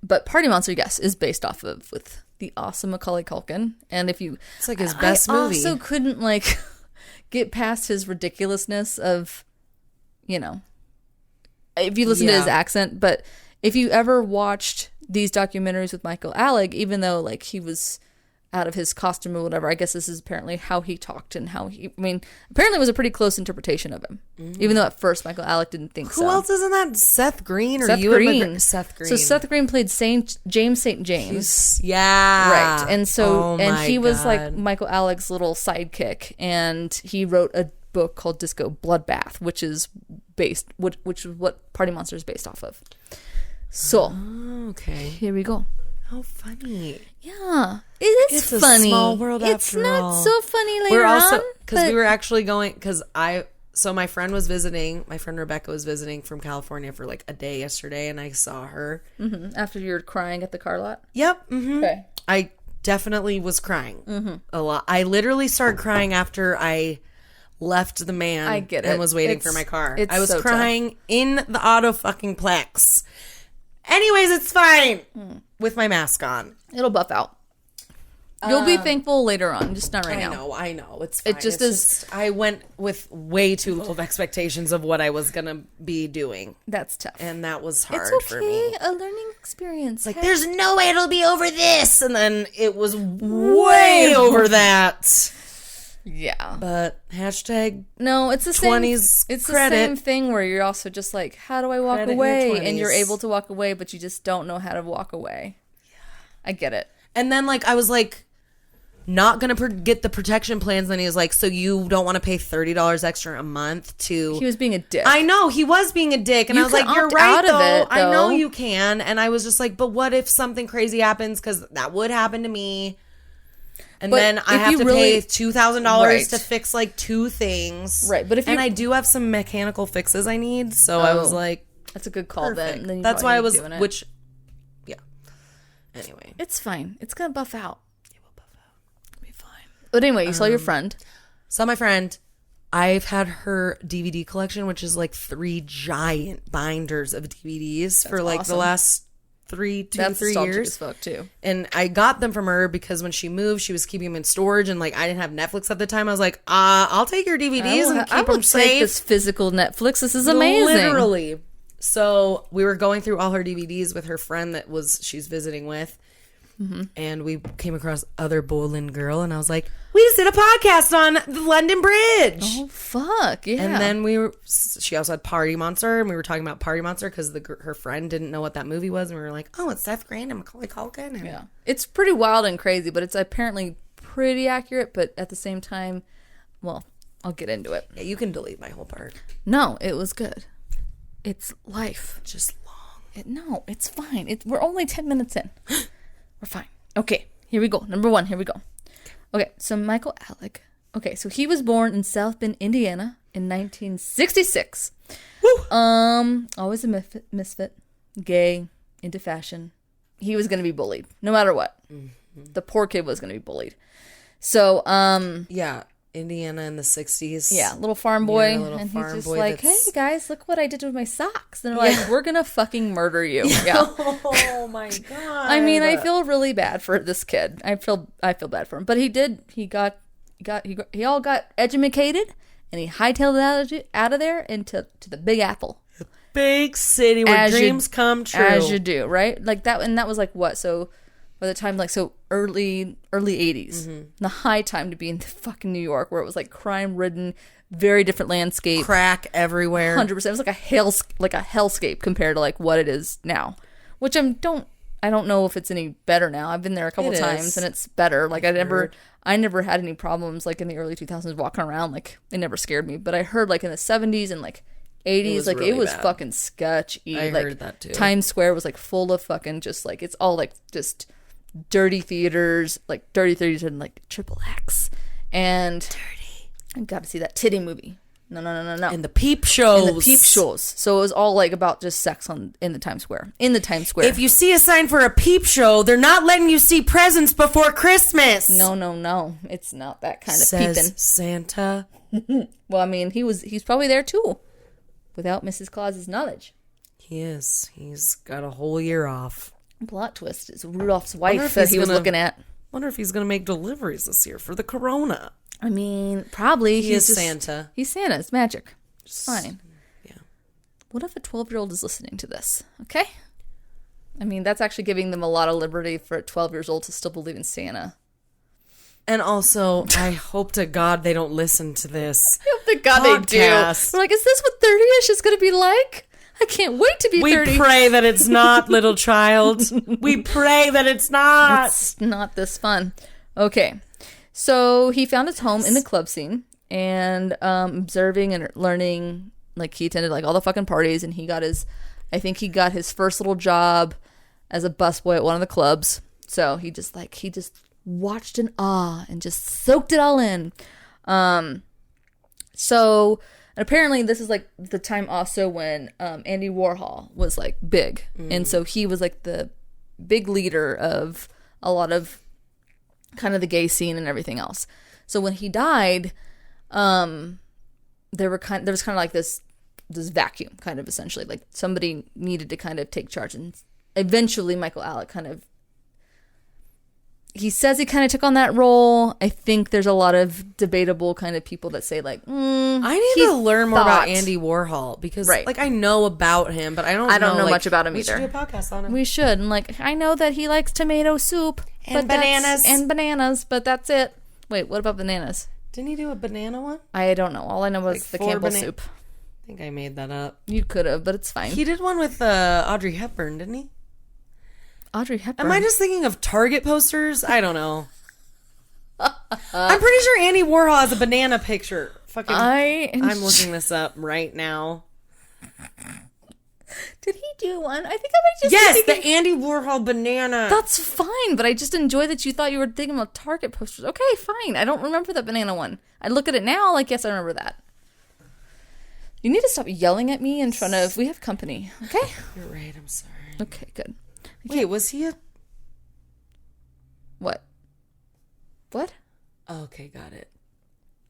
But Party Monster, yes, is based off of with the awesome Macaulay Culkin. And if you...
It's like his best movie.
I also couldn't, get past his ridiculousness of, if you listen to his accent. But if you ever watched these documentaries with Micheal Alig, even though, he was out of his costume or whatever, I guess this is apparently how he talked and how he... apparently it was a pretty close interpretation of him. Even though at first Micheal Alig didn't think so.
Who else isn't that? Seth Green or
Seth
Ewan
Green.
Seth Green.
So Seth Green played James St. James.
Yeah.
Right. And so, he was
God.
Micheal Alig's little sidekick, and he wrote a book called Disco Bloodbath, which is which is what Party Monster is based off of. So,
okay.
Here we go.
How funny.
Yeah. It's funny.
A small world
it's
after
not
all.
so funny later
We're also,
on.
because we were actually going, so my friend was visiting, my friend Rebecca was visiting from California for a day yesterday, and I saw her.
Mm-hmm. After you were crying at the car lot?
Yep. Mm-hmm.
Okay.
I definitely was crying a lot. I literally started crying after I left the man
I get
and
it.
was waiting for my car.
It's
I was
so
crying in the auto fucking plex. Anyways, it's fine with my mask on.
It'll buff out. You'll be thankful later on, just not right now.
I know. It's fine.
It just is.
I went with way too low of expectations of what I was going to be doing.
That's tough.
And that was hard
It's okay.
for me.
A learning experience.
There's no way it'll be over this. And then it was way over that.
Yeah.
But hashtag
no, it's the
20s
same. It's
credit.
the same thing where you're also just how do I walk
Credit
away?
your
And you're
20s.
able to walk away, but you just don't know how to walk away. Yeah. I get it.
And then I was not going to get the protection plans. Then he was so you don't want to pay $30 extra a month to...
He was being a dick.
I know, he was being a dick. And
You
I was
can
you're
opt
right,
out of
though.
it,
I know
though.
you can. And I was just but what if something crazy happens? Because that would happen to me. And
But
then I
if
have
you
to
really-
pay $2,000
Right.
to fix 2 things.
Right, but if
and
you-
I do have some mechanical fixes I need. So I was
that's a good call
perfect.
then you
That's
probably
why I
need
was,
doing it.
which, yeah. Anyway.
It's fine. It's going to buff out. It will buff out. It'll be fine. But anyway, you saw your friend.
So my friend, I've had her DVD collection, which is 3 giant binders of DVDs for the
awesome.
last 3
That's
years.
nostalgic as fuck too.
And I got them from her because when she moved, she was keeping them in storage, and I didn't have Netflix at the time. I was I'll take your DVDs and
I
keep
will
them
take
safe.
this physical Netflix. This is amazing.
Literally. So we were going through all her DVDs with her friend she's visiting with. And we came across Other Boleyn Girl, and I was we just did a podcast on the London Bridge.
Oh fuck yeah!
And then she also had Party Monster, and we were talking about Party Monster because her friend didn't know what that movie was, and we were oh, it's Seth Green and Macaulay Culkin. And
yeah, it's pretty wild and crazy, but it's apparently pretty accurate. But at the same time, well, I'll get into it.
Yeah, you can delete my whole part.
No, it was good. It's life.
Just long.
No, it's fine. We're only 10 minutes in. We're fine. Okay, here we go. Number 1, here we go. Okay, so Micheal Alig. Okay, so he was born in South Bend, Indiana in 1966. Woo! Always a misfit, gay, into fashion. He was going to be bullied, no matter what. Mm-hmm. The poor kid was going to be bullied. So,
yeah, Indiana in the 60s.
yeah, little farm boy.
Yeah, little
and he's
farm
just
boy
like, hey
that's-
guys, look what I did with my socks. And they're we're going to fucking murder you. Yeah.
Oh my god.
I mean, I feel really bad for this kid. I feel bad for him. But he all got educated, and he hightailed it out of there into the Big Apple.
Big city where dreams come true.
As you do, right? That, and that was what? So by the time early 80s, the high time to be in fucking New York, where it was crime ridden, very different landscape,
Crack everywhere.
100%. It was like a hellscape compared to what it is now, which I don't know if it's any better now. I've been there a couple times and it's better. I never had any problems in the early 2000s walking around. It never scared me. But I heard in the 70s and 80s,
was
like
really
it was
bad.
fucking sketchy.
I
like,
heard that too.
Times Square was like full of fucking just like, it's all like just dirty theaters, like dirty theaters and like XXX. And I got to see that titty movie. No.
And the peep shows.
And the peep shows. So it was all like about just sex in the Times Square. In the Times Square.
If you see a sign for a peep show, they're not letting you see presents before Christmas.
No. It's not that kind of
Says
peeping.
Santa.
Well, I mean, he's probably there too, without Mrs. Claus's knowledge.
He is. He's got a whole year off.
Plot twist is Rudolph's
Wonder
wife
if
that
he's
he was
gonna-
looking at.
Wonder if he's going to make deliveries this year for the corona.
I mean, probably.
He is
just
Santa.
He's Santa. It's magic. It's fine.
Yeah.
What if a 12-year-old is listening to this? Okay? I mean, that's actually giving them a lot of liberty for a 12 years old to still believe in Santa.
And also, I hope to God they don't listen to this.
I hope to God they do.
podcast.
We're like, is this what 30-ish is going to be like? I can't wait to be
We
30.
pray that it's not, little child. We pray that it's not.
It's not this fun. Okay. So he found his home in the club scene and observing and learning. Like, he attended like all the fucking parties, and I think he got his first little job as a busboy at one of the clubs. So he just watched in awe and just soaked it all in. So apparently this is like the time also when Andy Warhol was like big. And so he was like the big leader of a lot of kind of the gay scene and everything else. So when he died, there was kind of like this vacuum, kind of, essentially, like somebody needed to kind of take charge. And eventually Micheal Alig kind of, he says he kind of took on that role. I think there's a lot of debatable kind of people that say like,
I need to learn more about Andy Warhol because like I know about him, but I don't know
much about him
we
either.
We should do a podcast on him.
We should. And like, I know that he likes tomato soup
and bananas,
but that's it. Wait, what about bananas?
Didn't he do a banana one?
I don't know. All I know was
Like
the
4
Campbell soup.
I think I made that up.
You could have, but it's fine.
He did one with Audrey Hepburn, didn't he?
Audrey Hepburn.
Am I just thinking of Target posters? I don't know. I'm pretty sure Andy Warhol has a banana picture. Fucking, I'm looking this up right now.
Did he do one? I think I might just.
Yes, the Andy Warhol banana.
That's fine, but I just enjoy that you thought you were thinking about Target posters. Okay, fine. I don't remember that banana one. I look at it now, like, yes, I remember that. You need to stop yelling at me in front of. We have company, okay?
You're right. I'm sorry.
Okay, good.
Wait, was he a?
What? What?
Oh, okay, got it.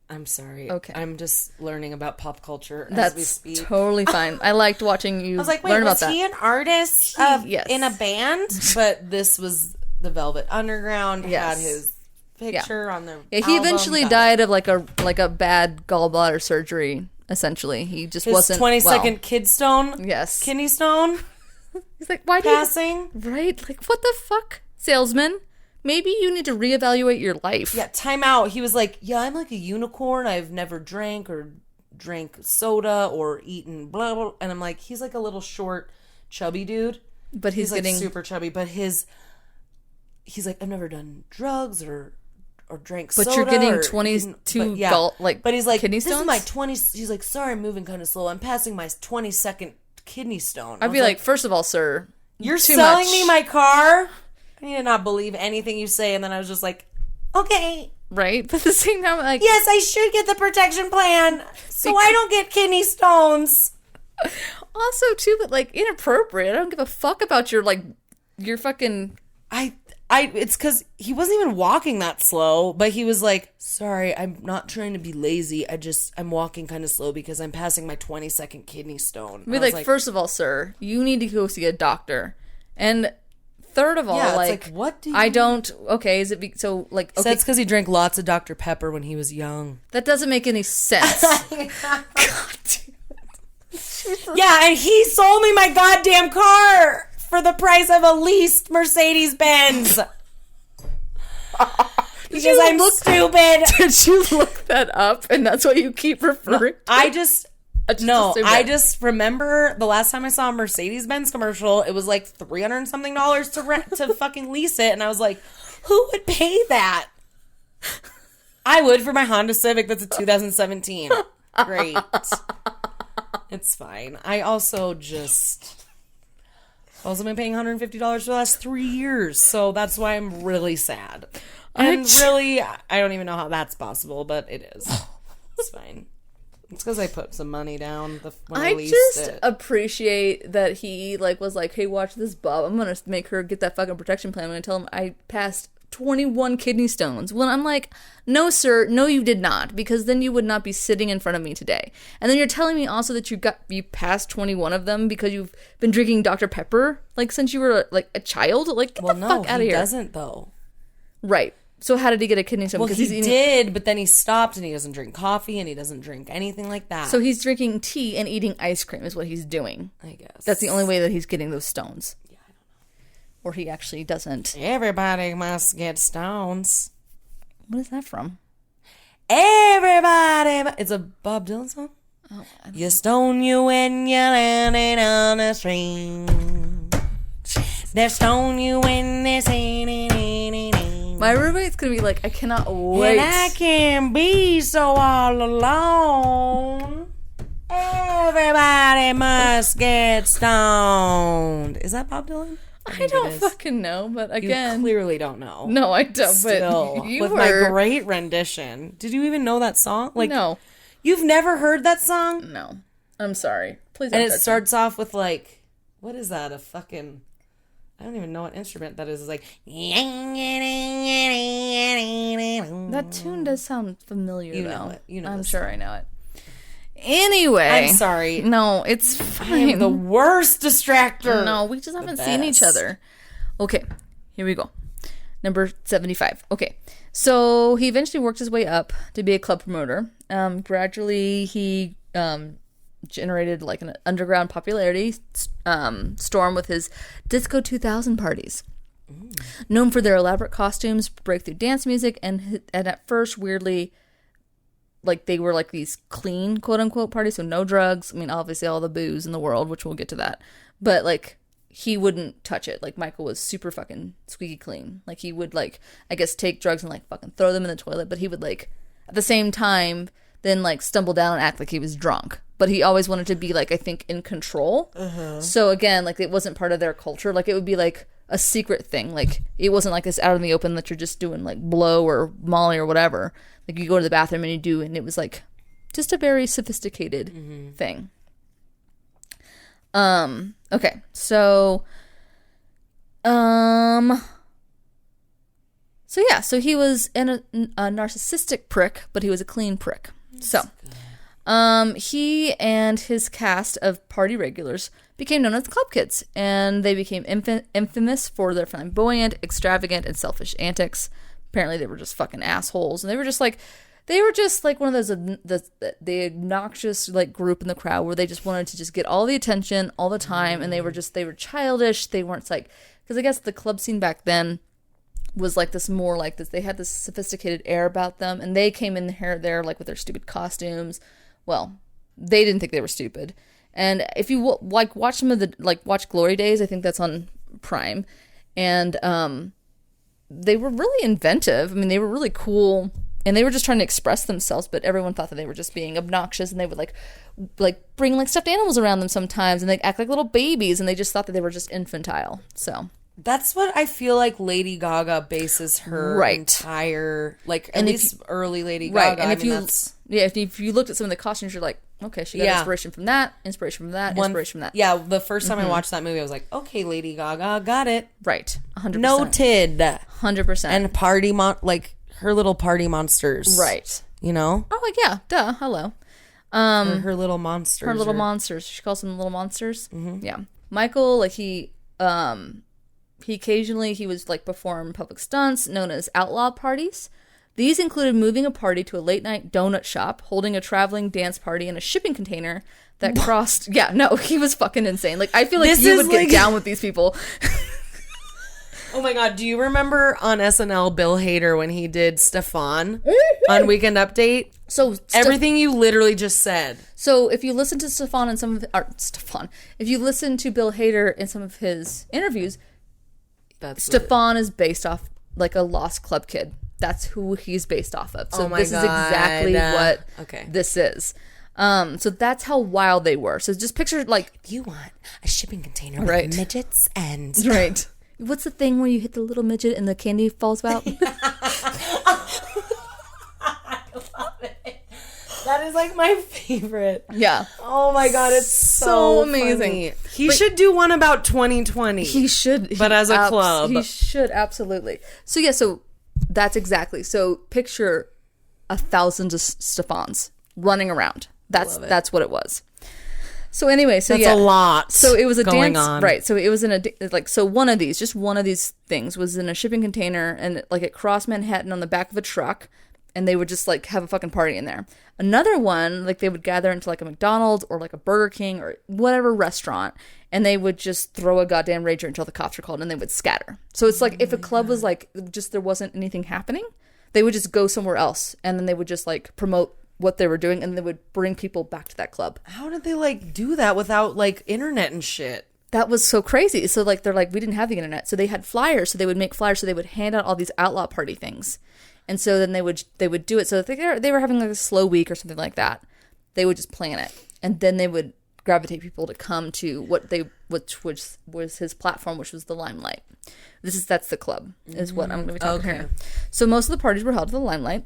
I'm sorry.
Okay.
I'm just learning about pop culture
That's
as we speak.
totally fine. I liked watching you
I was like, wait,
learn about
was
that.
he an artist
Yes.
in a band? But this was the Velvet Underground.
Yes.
Had his picture on the
Yeah, he
album.
eventually
Got
died of like a bad gallbladder surgery. Essentially, he just
his
wasn't
22nd kid stone.
Yes,
Kidney stone.
He's like, why
passing?
do you, right? Like, what the fuck, salesman? Maybe you need to reevaluate your life.
Yeah, time out. He was like, yeah, I'm like a unicorn. I've never drank soda or eaten blah, blah. And I'm like, he's like a little short, chubby dude.
But he's getting
like super chubby. But he's like, I've never done drugs or drank soda.
But you're getting
or
22
but but he's like,
kidney
this
stones?
is my 20. He's like, sorry, I'm moving kind of slow. I'm passing my 22nd kidney stone.
I'd be like, first of all, sir,
you're
too
selling
much.
me my car? I need to not believe anything you say. And then I was just like, okay.
Right? But at the same time, like,
yes, I should get the protection plan so I don't get kidney stones.
Also, too, but like inappropriate. I don't give a fuck about your fucking.
It's because he wasn't even walking that slow, but he was like, sorry, I'm not trying to be lazy. I'm walking kind of slow because I'm passing my 22nd kidney stone.
Be like, first of all, sir, you need to go see a doctor. And third of all,
yeah,
like,
what do you...
I don't, okay, is it, so, like, okay.
So that's because he drank lots of Dr. Pepper when he was young.
That doesn't make any sense. God damn it.
Yeah, and he sold me my goddamn car for the price of a leased Mercedes-Benz. Because I'm stupid.
Did you look that up and that's what you keep referring to?
I just remember the last time I saw a Mercedes-Benz commercial, it was like $300 and something to rent to fucking lease it, and I was like, who would pay that? I would for my Honda Civic that's a 2017. Great. It's fine. I also been paying $150 for the last 3 years, so that's why I'm really sad. And really, I don't even know how that's possible, but it is. It's fine. It's because I put some money down when I leased it.
Appreciate that he was like, hey, watch this, Bob. I'm going to make her get that fucking protection plan. I'm going to tell him I passed 21 kidney stones. When I'm like, no, sir, no, you did not, because then you would not be sitting in front of me today. And then you're telling me also that you passed 21 of them because you've been drinking Dr. Pepper, since you were, a child? Get the fuck out of here.
He doesn't, though.
Right. So how did he get a kidney stone?
Well, he did, but then he stopped, and he doesn't drink coffee, and he doesn't drink anything like that.
So he's drinking tea and eating ice cream is what he's doing.
I guess.
That's the only way that he's getting those stones. Yeah, I don't know. Or he actually doesn't.
Everybody must get stones.
What is that from?
It's a Bob Dylan song.
Oh,
you stone you when you're landing on a stream. They stone you when they're saying.
My roommate's gonna be like, I cannot wait.
And I can't be so all alone. Everybody must get stoned. Is that Bob Dylan?
I don't fucking know, but again,
you clearly don't know.
No, I don't.
Still,
but you
with my great rendition. Did you even know that song?
No,
you've never heard that song?
No, I'm sorry. Please.
And it starts off with what is that? A fucking. I don't even know what instrument that is. It's like...
That tune does sound familiar,
You know it. You know
I'm sure I know it. Anyway.
I'm sorry.
No, it's fine.
I am the worst distractor.
No, we just haven't seen each other. Okay, here we go. Number 75. Okay, so he eventually worked his way up to be a club promoter. Gradually, he... generated an underground popularity storm with his Disco 2000 parties. Known for their elaborate costumes, breakthrough dance music, and at first, weirdly, they were these clean, quote-unquote, parties, so no drugs. I mean, obviously all the booze in the world, which we'll get to that. But, he wouldn't touch it. Michael was super fucking squeaky clean. He would, I guess, take drugs and, fucking throw them in the toilet, but he would, at the same time, then, stumble down and act like he was drunk. But he always wanted to be, I think, in control. Uh-huh. So, again, it wasn't part of their culture. It would be, a secret thing. It wasn't, this out in the open that you're just doing, blow or Molly or whatever. You go to the bathroom and you do, and it was, just a very sophisticated thing. Okay. So, So he was a narcissistic prick, but he was a clean prick. So, he and his cast of party regulars became known as the Club Kids, and they became infamous for their flamboyant, extravagant, and selfish antics. Apparently, they were just fucking assholes, and they were just one of those the obnoxious group in the crowd where they just wanted to just get all the attention all the time, and they were childish. They weren't because I guess the club scene back then was this more this. They had this sophisticated air about them, and they came in there with their stupid costumes. Well, they didn't think they were stupid. And if you watch some of the watch Glory Days, I think that's on Prime, and they were really inventive. I mean, they were really cool, and they were just trying to express themselves. But everyone thought that they were just being obnoxious, and they would bring stuffed animals around them sometimes, and they'd act like little babies, and they just thought that they were just infantile. So.
That's what I feel like Lady Gaga bases her entire, at least early Lady Gaga.
Right, and if you looked at some of the costumes, you're like, okay, she got inspiration from that, inspiration from that, inspiration from that.
Yeah, the first time I watched that movie, I was like, okay, Lady Gaga, got it.
Right, 100%.
Noted.
100%.
And her little party monsters.
Right.
You know?
Oh, yeah, duh, hello.
Her little monsters.
Her little monsters. She calls them little monsters. Mm-hmm. Yeah. Michael, he occasionally was perform public stunts known as outlaw parties. These included moving a party to a late night donut shop, holding a traveling dance party in a shipping container that crossed. Yeah, no, he was fucking insane. I feel like you would get down with these people.
Oh my God, do you remember on SNL Bill Hader when he did Stefan on Weekend Update?
So
everything you literally just said.
So if you listen to if you listen to Bill Hader in some of his interviews, Stefan is based off a lost club kid. That's who he's based off of. So this is exactly what this is. So that's how wild they were. So just picture like
You want a shipping container with
Right.
midgets and...
right. What's the thing where you hit the little midget and the candy falls out?
That is like my favorite.
Yeah.
Oh my God, it's so
amazing.
funny. He should do one about 2020.
He should.
But as a club.
He should, absolutely. So yeah, so that's exactly. So picture 1,000 Stephans running around. That's what it was. So anyway, so
That's
yeah.
a lot.
So it was a
going
dance,
on.
right? So it was in a like so one of these things was in a shipping container and like it crossed Manhattan on the back of a truck, and they would just like have a fucking party in there. Another one, like they would gather into like a McDonald's or like a Burger King or whatever restaurant, and they would just throw a goddamn rager until the cops were called, and they would scatter. So it's like if a club was like just there wasn't anything happening, they would just go somewhere else, and then they would just like promote what they were doing, and they would bring people back to that club.
How did they like do that without like internet and shit?
That was so crazy. So like they're like, we didn't have the internet, so they had flyers. So they would make flyers. So they would hand out all these outlaw party things, and so then they would do it. So if they were having like a slow week or something like that, they would just plan it, and then they would gravitate people to come to which was his platform, which was the Limelight. That's the club is what I'm going to be talking here. So most of the parties were held at the Limelight.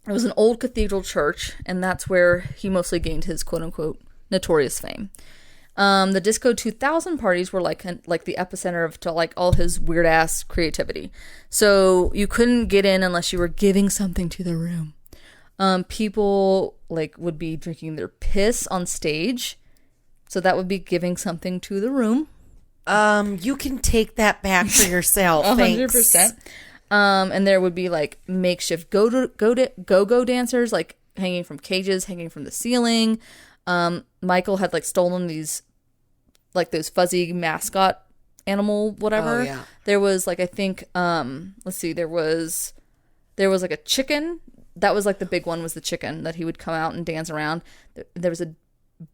It was an old cathedral church, and that's where he mostly gained his quote-unquote notorious fame. The Disco 2000 parties were like the epicenter of like all his weird-ass creativity. So you couldn't get in unless you were giving something to the room. People like would be drinking their piss on stage, so that would be giving something to the room.
You can take that back for yourself. 100%.
And there would be like makeshift go-go dancers, like hanging from cages, hanging from the ceiling. Michael had like stolen these, like those fuzzy mascot animal, whatever.
Oh, yeah.
There was like, I think, let's see, there was like a chicken. That was like the big one was the chicken that he would come out and dance around. There was a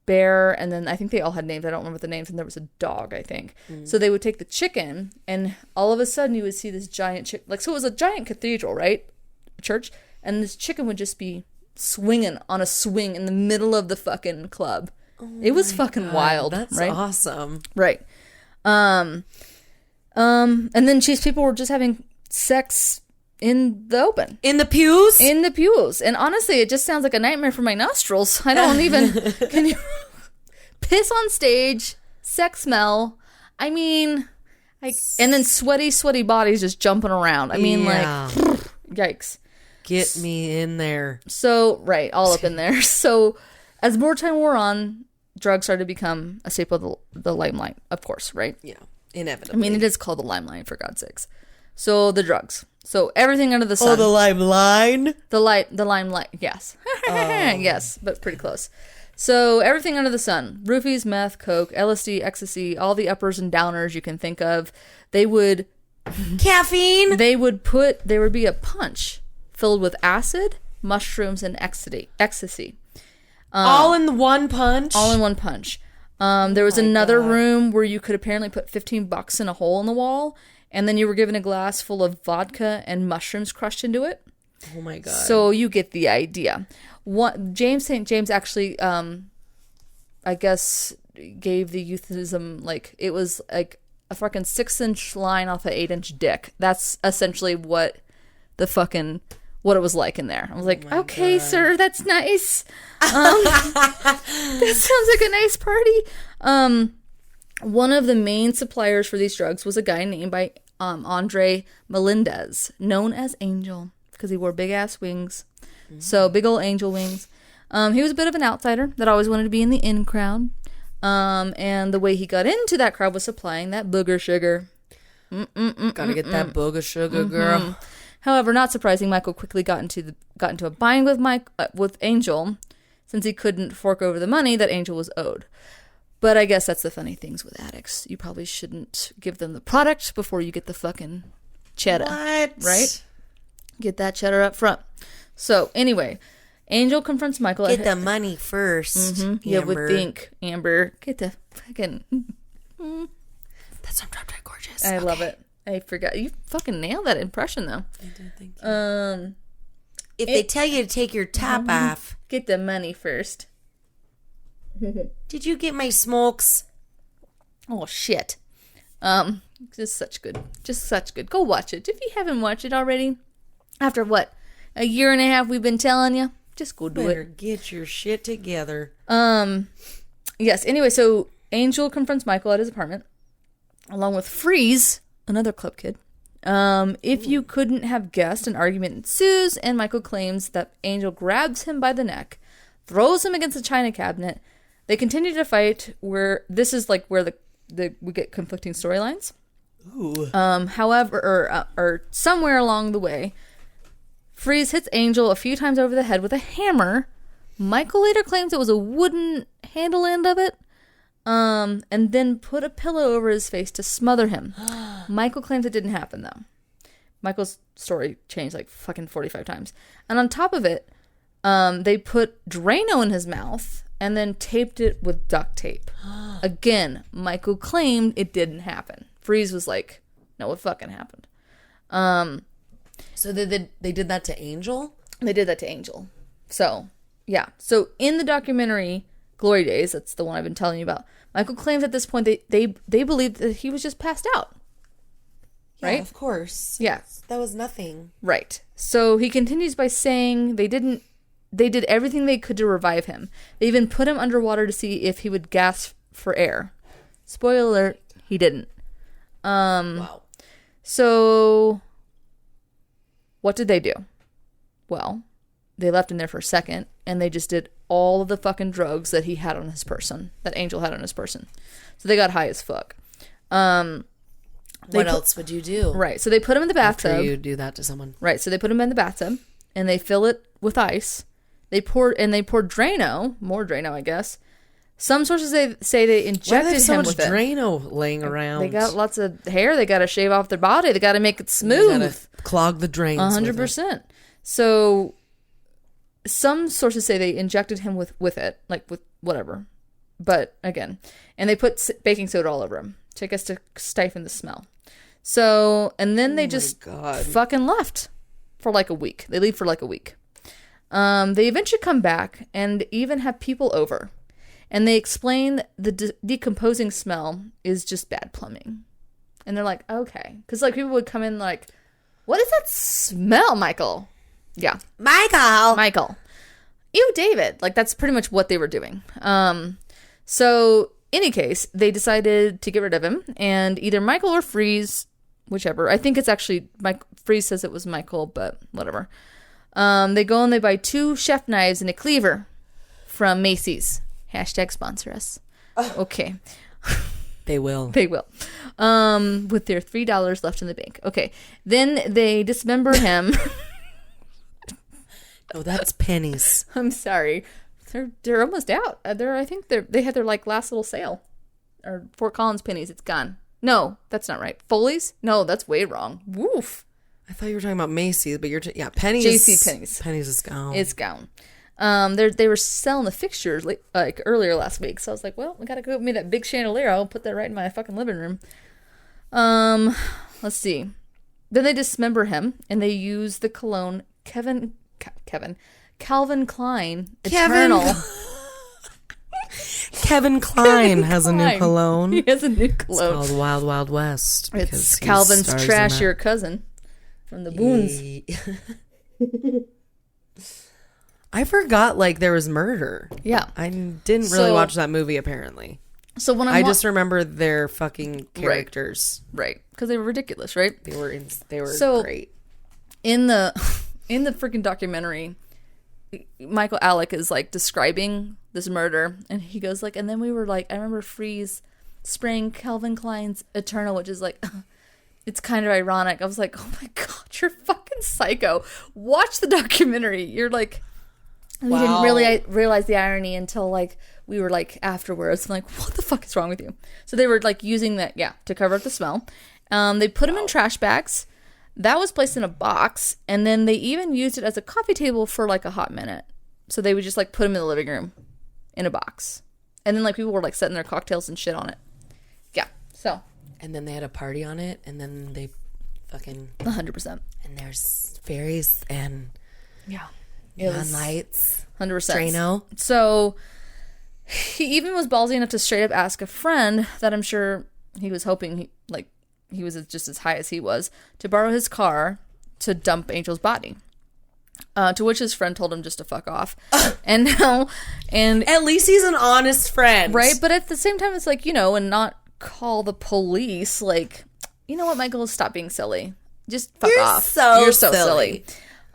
bear, and then I think they all had names. I don't remember the names. And there was a dog, I think. So they would take the chicken, and all of a sudden you would see this giant chicken. Like, so it was a giant cathedral, right? Church. And this chicken would just be swinging on a swing in the middle of the fucking club. It was fucking wild.
That's
right?
awesome.
Right. And then people were just having sex in the open.
In the pews?
In the pews. And honestly, it just sounds like a nightmare for my nostrils. I don't even... Can you... Piss on stage, sex smell. I mean... and then sweaty bodies just jumping around. I mean, like... Yikes.
Get me in there.
So, right, all up in there. So, as more time wore on, drugs started to become a staple of the Limelight, of course, right?
Yeah, inevitably.
I mean, it is called the Limelight, for God's sakes. So, the drugs. So, everything under the sun.
Oh, the Limelight?
The Limelight, yes. Yes, but pretty close. So, everything under the sun. Roofies, meth, coke, LSD, ecstasy, all the uppers and downers you can think of. They would...
Caffeine?
There would be a punch filled with acid, mushrooms, and ecstasy.
All in one punch?
All in one punch. There was another room where you could apparently put $15 in a hole in the wall, and then you were given a glass full of vodka and mushrooms crushed into it.
Oh my God.
So you get the idea. James St. James actually, I guess, gave the euphemism, like, it was like a fucking 6-inch line off an 8-inch dick. That's essentially what it was like in there. I was like, okay, God. Sir, that's nice. That sounds like a nice party. One of the main suppliers for these drugs was a guy named by Angel Melendez, known as Angel, because he wore big ass wings. So big old angel wings. He was a bit of an outsider that always wanted to be in the in crowd. And the way he got into that crowd was supplying that booger sugar.
Gotta get that booger sugar, girl.
However, not surprising, Michael quickly got into a bind with Angel, since he couldn't fork over the money that Angel was owed. But I guess that's the funny things with addicts. You probably shouldn't give them the product before you get the fucking cheddar.
What?
Right? Get that cheddar up front. So, anyway, Angel confronts Michael.
Get the money first,
You would think, Amber. Get the fucking...
That's some Drop Dead Gorgeous.
I love it. I forgot. You fucking nailed that impression, though.
I did, thank you. If they tell you to take your top off...
Get the money first.
Did you get my smokes?
Oh, shit. Just such good. Go watch it. If you haven't watched it already, after what, a year and a half we've been telling you, just go do
Better
it.
get your shit together.
Yes, anyway, so Angel confronts Michael at his apartment, along with Freeze, another club kid. If you couldn't have guessed, an argument ensues, and Michael claims that Angel grabs him by the neck, throws him against the china cabinet. They continue to fight, where this is like where we get conflicting storylines.
Ooh.
However, or somewhere along the way, Freeze hits Angel a few times over the head with a hammer. Michael later claims it was a wooden handle end of it, and then put a pillow over his face to smother him. Michael claims it didn't happen, though. Michael's story changed like fucking 45 times. And on top of it, they put Drano in his mouth and then taped it with duct tape. Again, Michael claimed it didn't happen. Freeze was like, no, it fucking happened.
So they did that to Angel?
They did that to Angel. So, yeah. So in the documentary Glory Days, that's the one I've been telling you about, Michael claims at this point they believed that he was just passed out.
Yeah,
right?
of course.
Yeah.
That was nothing.
Right. So he continues by saying they did everything they could to revive him. They even put him underwater to see if he would gasp for air. Spoiler alert, he didn't.
Wow.
So what did they do? Well, they left him there for a second, and they just did all of the fucking drugs that he had on his person, that Angel had on his person. So they got high as fuck.
What else would you do?
Right. So they put him in the bathtub.
After you do that to someone.
Right. So they put him in the bathtub, and they fill it with ice. They poured Drano, more Drano, I guess. Some sources say they injected
so
him
much
with it.
Drano laying around?
They got lots of hair. They got to shave off their body. They got to make it smooth.
They gotta clog the drains.
100%. So some sources say they injected him with it, like with whatever. But again, and they put baking soda all over him, I guess to stifle the smell. So, and then they just fucking left for like a week. They leave for like a week. They eventually come back and even have people over. And they explain the decomposing smell is just bad plumbing. And they're like, okay. Because like people would come in like, what is that smell, Michael? Yeah. Michael. Ew, David. Like that's pretty much what they were doing. So any case, they decided to get rid of him. And either Michael or Freeze, whichever. I think it's actually, Freeze says it was Michael, but whatever. They go and they buy 2 chef knives and a cleaver from Macy's. Hashtag sponsor us. Okay.
They will.
They will. With their $3 left in the bank. Okay. Then they dismember him.
Oh, that's pennies.
I'm sorry. They're almost out. I think they had their like last little sale. Or Fort Collins pennies. It's gone. No, that's not right. Foley's? No, that's way wrong. Woof.
I thought you were talking about Macy's, but pennies.
JC Penney's.
Pennies is gone.
It's gone. They were selling the fixtures like earlier last week, so I was like, well, I gotta go get me that big chandelier. I'll put that right in my fucking living room. Let's see. Then they dismember him and they use the cologne Calvin Klein Eternal.
Kevin Klein has a new cologne.
He has a new cologne.
It's called Wild Wild West.
It's Calvin's trashier cousin from the Boons.
I forgot like there was murder.
Yeah.
I didn't really watch that movie apparently.
So when
I just remember their fucking characters.
Right. Because they were ridiculous, right?
They were great.
In the freaking documentary, Micheal Alig is like describing this murder, and he goes like, and then we were like, I remember Freeze spraying Calvin Klein's Eternal, which is like, it's kind of ironic. I was like, oh my god, you're fucking psycho. Watch the documentary. You're like, we didn't really realize the irony until like we were like afterwards. I'm like, what the fuck is wrong with you? So they were like using that, to cover up the smell. They put him in trash bags. That was placed in a box, and then they even used it as a coffee table for like a hot minute. So they would just like put him in the living room in a box, and then like people were like setting their cocktails and shit on it. Yeah. So.
And then they had a party on it, and then they fucking
100%.
And there's fairies and
neon
lights.
100%.
Drano.
So He even was ballsy enough to straight up ask a friend that I'm sure he was hoping he was just as high as he was to borrow his car to dump Angel's body. To which his friend told him just to fuck off. And
at least he's an honest friend.
Right? But at the same time, it's like, and not call the police. Like, you know what, Michael? Stop being silly. Just fuck off. You're so silly.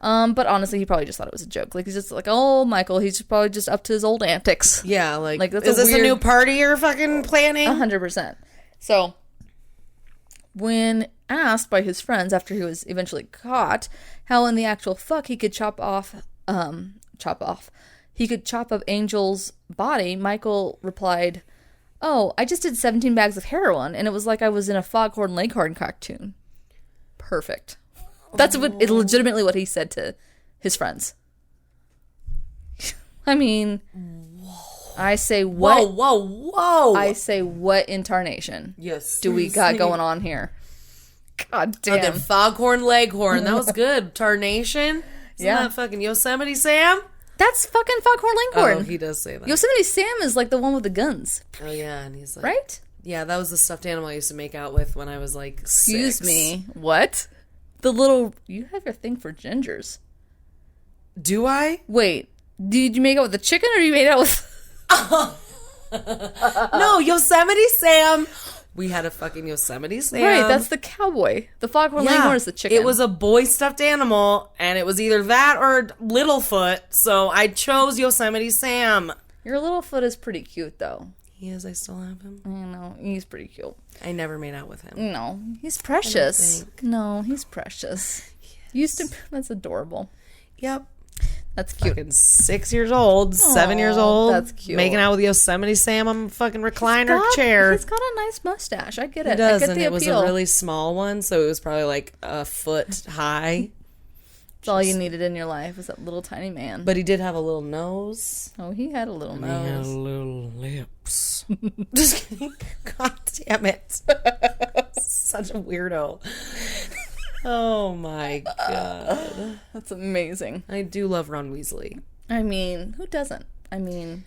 But honestly, he probably just thought it was a joke. Like, he's just like, oh, Michael, he's probably just up to his old antics.
Yeah, like
that's
is this a new party you're fucking planning?
100%. So, when asked by his friends after he was eventually caught how in the actual fuck he could chop up Angel's body, Michael replied, oh, I just did 17 bags of heroin, and it was like I was in a Foghorn Leghorn cartoon. Perfect. That's legitimately what he said to his friends. I mean, I say what?
Whoa.
I say what incarnation?
Yes.
Do we got going on here? God damn.
Okay, Foghorn Leghorn. That was good. Tarnation. Isn't that fucking Yosemite Sam?
That's fucking Foghorn Leghorn.
Oh, he does say that.
Yosemite Sam is like the one with the guns.
Oh, yeah. And he's like...
Right?
Yeah, that was the stuffed animal I used to make out with when I was like 6.
Excuse me. What? The little... You have your thing for gingers.
Do I?
Wait. Did you make out with the chicken or you made out with...
No, Yosemite Sam. We had a fucking Yosemite Sam.
Right, that's the cowboy. The Foghorn Leghorn is the chicken.
It was a boy stuffed animal, and it was either that or Littlefoot, so I chose Yosemite Sam.
Your Littlefoot is pretty cute, though.
He is. I still have him.
I know. He's pretty cute.
I never made out with him.
No, he's precious. No, he's precious. Used to... That's adorable.
Yep.
That's cute.
Fucking 6 years old, 7 years old.
That's cute.
Making out with Yosemite Sam on a fucking recliner chair.
He's got a nice mustache. I get it.
He does,
I get
and
the
it
appeal.
was a really small one, so it was probably like a foot high.
That's all you needed in your life was that little tiny man.
But he did have a little nose.
Oh, he had a little nose.
He had little lips. Just kidding. God damn it. Such a weirdo. Oh my god.
That's amazing.
I do love Ron Weasley.
I mean, who doesn't? I mean...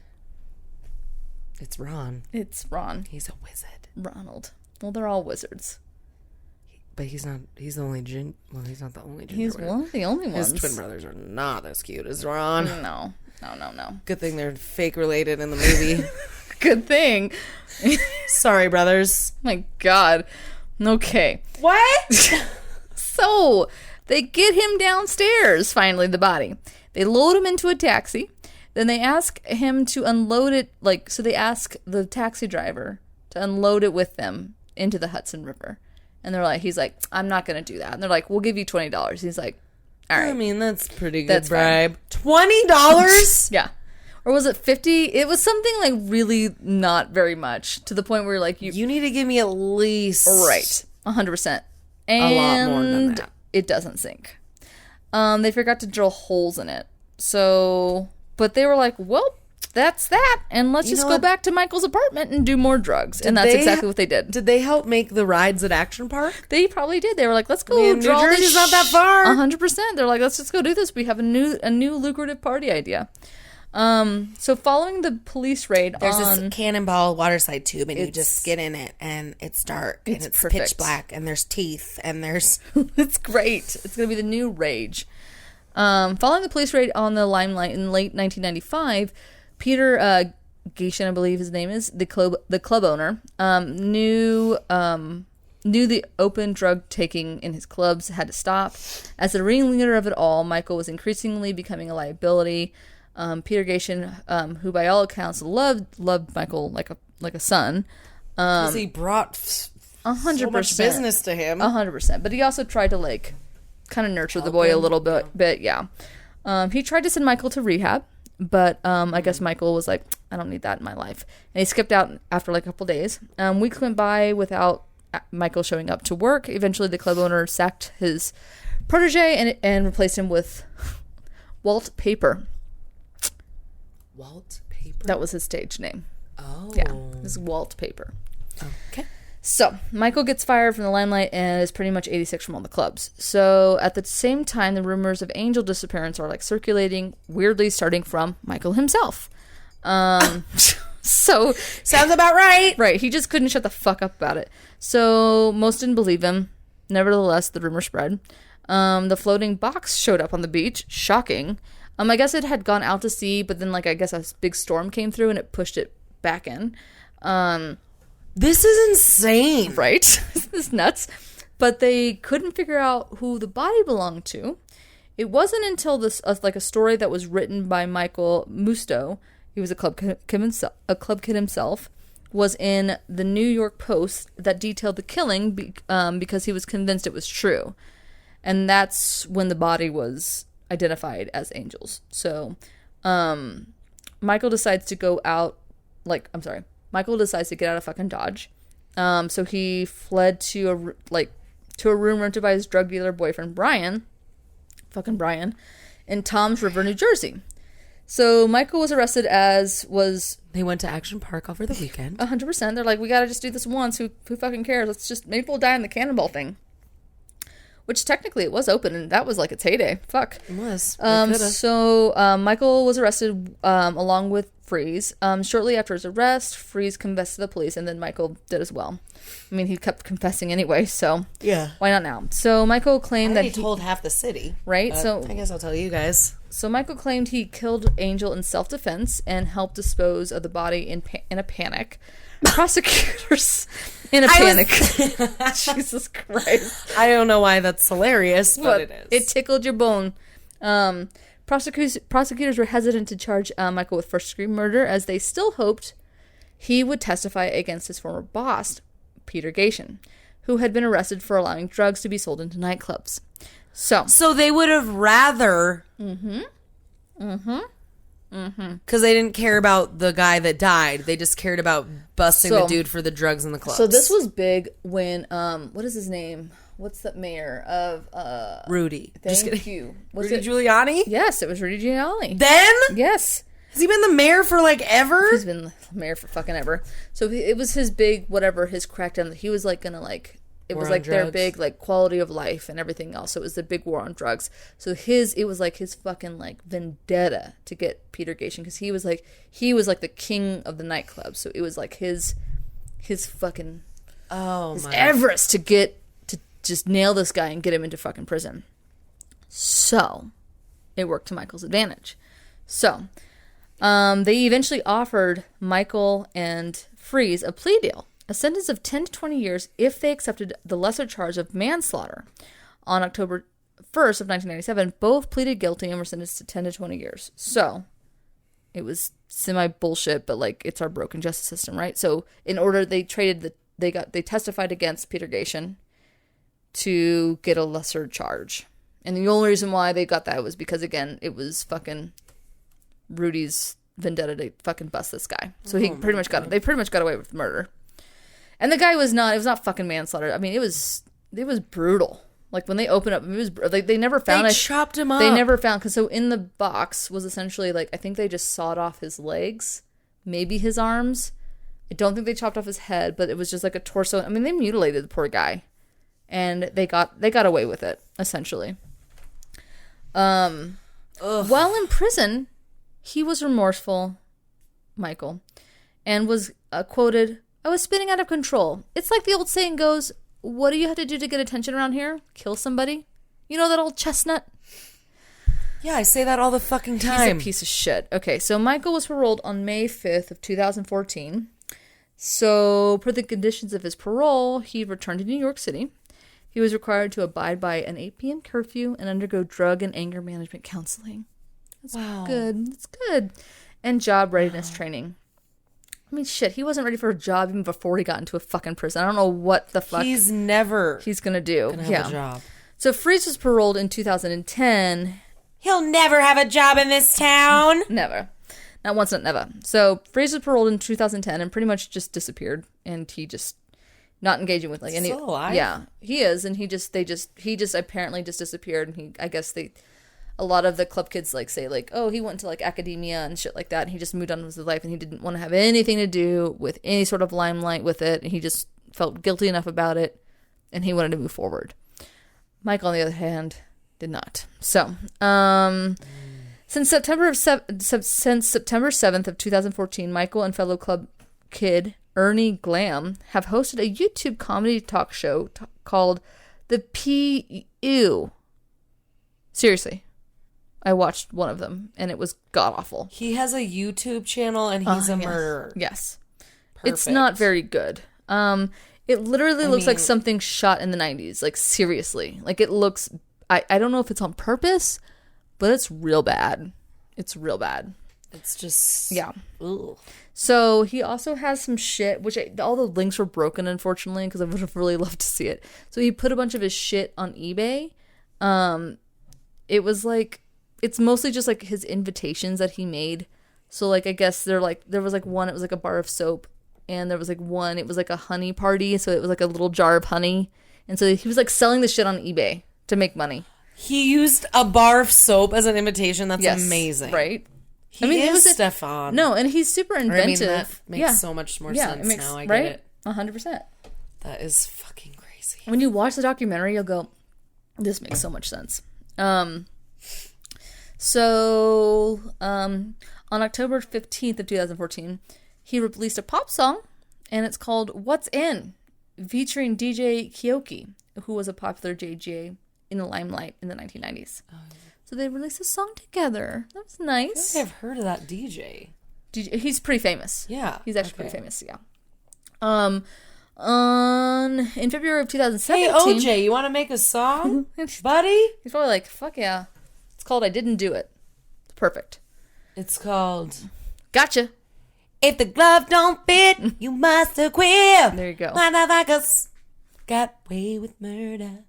It's Ron.
It's Ron.
He's a wizard.
Ronald. Well, they're all wizards.
But he's not, he's the only well, he's not the only ginger.
He's one of the only ones.
His twin brothers are not as cute as Ron.
No.
Good thing they're fake related in the movie.
Good thing.
Sorry, brothers.
My god. Okay.
What?
So, they get him downstairs, finally, the body. They load him into a taxi. Then they ask him to unload it, so they ask the taxi driver to unload it with them into the Hudson River. And he's like, I'm not going to do that. And they're like, we'll give you $20. He's like, all right.
I mean, that's pretty good
That's
bribe. $20?
Yeah. Or was it 50? It was something really not very much, to the point where
you need to give me at least...
Right. 100%. And
a lot more than that.
It doesn't sink. They forgot to drill holes in it. So, but they were like, well, that's that. And let's just go back to Michael's apartment and do more drugs. And that's exactly what they did.
Did they help make the rides at Action Park?
They probably did. They were like, let's go
New Jersey's not that far.
100%. They're like, let's just go do this. We have a new lucrative party idea. So following the police raid
There's this cannonball waterside tube, and you just get in it, and it's dark, and it's pitch black, and there's teeth, and there's...
It's great. It's going to be the new rage. Following the police raid on the Limelight in late 1995, Peter Gatien, I believe his name is, the club owner, knew the open drug taking in his clubs had to stop. As the ringleader of it all, Michael was increasingly becoming a liability. Peter Gatien, who by all accounts loved Michael like a son,
because he brought
100%
so much business to him.
100%. But he also tried to kind of nurture the boy a little bit. Yeah. He tried to send Michael to rehab, but I guess Michael was like, I don't need that in my life, and he skipped out after a couple days. Weeks went by without Michael showing up to work. Eventually, the club owner sacked his protege and replaced him with Walt Paper.
Walt Paper?
That was his stage name.
Oh.
Yeah, this is Walt Paper.
Okay.
So, Michael gets fired from the Limelight and is pretty much 86 from all the clubs. So, at the same time, the rumors of Angel disappearance are circulating, weirdly starting from Michael himself. So
sounds about right.
Right. He just couldn't shut the fuck up about it. So most didn't believe him. Nevertheless, the rumor spread. The floating box showed up on the beach. Shocking. I guess it had gone out to sea, but then, like, I guess a big storm came through and it pushed it back in.
This is insane.
Right? This is nuts. But they couldn't figure out who the body belonged to. It wasn't until this, like, a story that was written by Michael Musto, he was a club kid himself, was in the New York Post that detailed the killing because he was convinced it was true. And that's when the body was identified as Angel's. So, Michael decides to get out of fucking Dodge. So he fled to a room rented by his drug dealer boyfriend, Brian, in Toms River, New Jersey. So Michael was arrested
They went to Action Park over the weekend.
100%. They're like, we gotta just do this once. Who fucking cares? Maybe we'll die in the cannonball thing. Which technically it was open, and that was like its heyday. Fuck.
It was.
So Michael was arrested along with Freeze. Shortly after his arrest, Freeze confessed to the police, and then Michael did as well. I mean, he kept confessing anyway, so
yeah,
why not now? So Michael claimed that he
told half the city,
right? So
I guess I'll tell you guys.
So Michael claimed he killed Angel in self-defense and helped dispose of the body in a panic. Prosecutors in a panic. Jesus Christ!
I don't know why that's hilarious, but it is.
It tickled your bone. Prosecutors were hesitant to charge Michael with first-degree murder, as they still hoped he would testify against his former boss, Peter Gation, who had been arrested for allowing drugs to be sold into nightclubs. So
they would have rather... Because they didn't care about the guy that died. They just cared about busting the dude for the drugs in the clubs.
So this was big when, what is his name? What's the mayor of,
Rudy.
Thank you.
Rudy Giuliani?
Yes, it was Rudy Giuliani.
Then?
Yes.
Has he been the mayor for, like, ever?
He's been the mayor for fucking ever. So it was his big, whatever, his crackdown. He was, like, gonna, like... It was like their big, like, quality of life and everything else. So it was the big war on drugs. So it was like his fucking, like, vendetta to get Peter Gation, because he was like the king of the nightclub. So it was like his fucking his Everest to just nail this guy and get him into fucking prison. So it worked to Michael's advantage. So they eventually offered Michael and Freeze a plea deal. A sentence of 10 to 20 years if they accepted the lesser charge of manslaughter. On October 1st of 1997, both pleaded guilty and were sentenced to 10 to 20 years. So, it was semi-bullshit, but, like, it's our broken justice system, right? So, in order, they testified against Peter Gation to get a lesser charge. And the only reason why they got that was because, again, it was fucking Rudy's vendetta to fucking bust this guy. So, they pretty much got away with murder. And the guy it was not fucking manslaughter. I mean, it was brutal. Like, when they opened up, it was, like, they never found
They chopped him up.
They never found, because so in the box was essentially, like, I think they just sawed off his legs, maybe his arms. I don't think they chopped off his head, but it was just like a torso. I mean, they mutilated the poor guy. And they got away with it, essentially. While in prison, he was remorseful, Michael, and was quoted, "I was spinning out of control. It's like the old saying goes, what do you have to do to get attention around here? Kill somebody? You know that old chestnut?"
Yeah, I say that all the fucking time.
He's a piece of shit. Okay, so Michael was paroled on May 5th of 2014. So, per the conditions of his parole, he returned to New York City. He was required to abide by an 8 p.m. curfew and undergo drug and anger management counseling. That's good. That's good. And job readiness training. I mean, shit, he wasn't ready for a job even before he got into a fucking prison. I don't know what the fuck
he's gonna do.
Have a job. So Freeze was paroled in 2010.
He'll never have a job in this town.
Never. Not once, not never. So Freeze was paroled in 2010 and pretty much just disappeared. And he just not engaging with like any.
Still alive?
Yeah, he is, and he just apparently just disappeared. And a lot of the club kids like say like, oh, he went to like academia and shit like that, and he just moved on with his life, and he didn't want to have anything to do with any sort of limelight with it, and he just felt guilty enough about it, and he wanted to move forward. Michael, on the other hand, did not. So, Since September 7th of 2014, Michael and fellow club kid Ernie Glam have hosted a YouTube comedy talk show called The P.U. Seriously. I watched one of them, and it was god-awful.
He has a YouTube channel, and he's a murderer.
Yes.
Perfect.
It's not very good. It literally looks like something shot in the 90s. Like, seriously. Like, it looks... I don't know if it's on purpose, but it's real bad. It's real bad.
It's just...
Yeah.
Ugh.
So, he also has some shit, which all the links were broken, unfortunately, because I would have really loved to see it. So, he put a bunch of his shit on eBay. It was like... It's mostly just, like, his invitations that he made. So, like, I guess there was, like, one, it was, like, a bar of soap. And there was, like, one, it was, like, a honey party. So, it was, like, a little jar of honey. And so, he was, like, selling the shit on eBay to make money.
He used a bar of soap as an invitation. That's amazing.
Right?
It was Stefan.
No, and he's super inventive.
That makes so much more sense now. I get it.
100%.
That is fucking crazy.
When you watch the documentary, you'll go, this makes so much sense. So, on October 15th of 2014, he released a pop song, and it's called What's In, featuring DJ Kyoki, who was a popular DJ in the limelight in the 1990s. Oh, yeah. So they released a song together. That was nice.
I've heard of that DJ.
He's pretty famous.
Yeah.
He's actually pretty famous, yeah. In February of 2017...
Hey, OJ, you want to make a song, buddy?
He's probably like, fuck yeah. It's called I Didn't Do It. It's perfect.
It's called...
Gotcha.
If the glove don't fit, you must acquit.
There you go.
Motherfuckers got away with murder.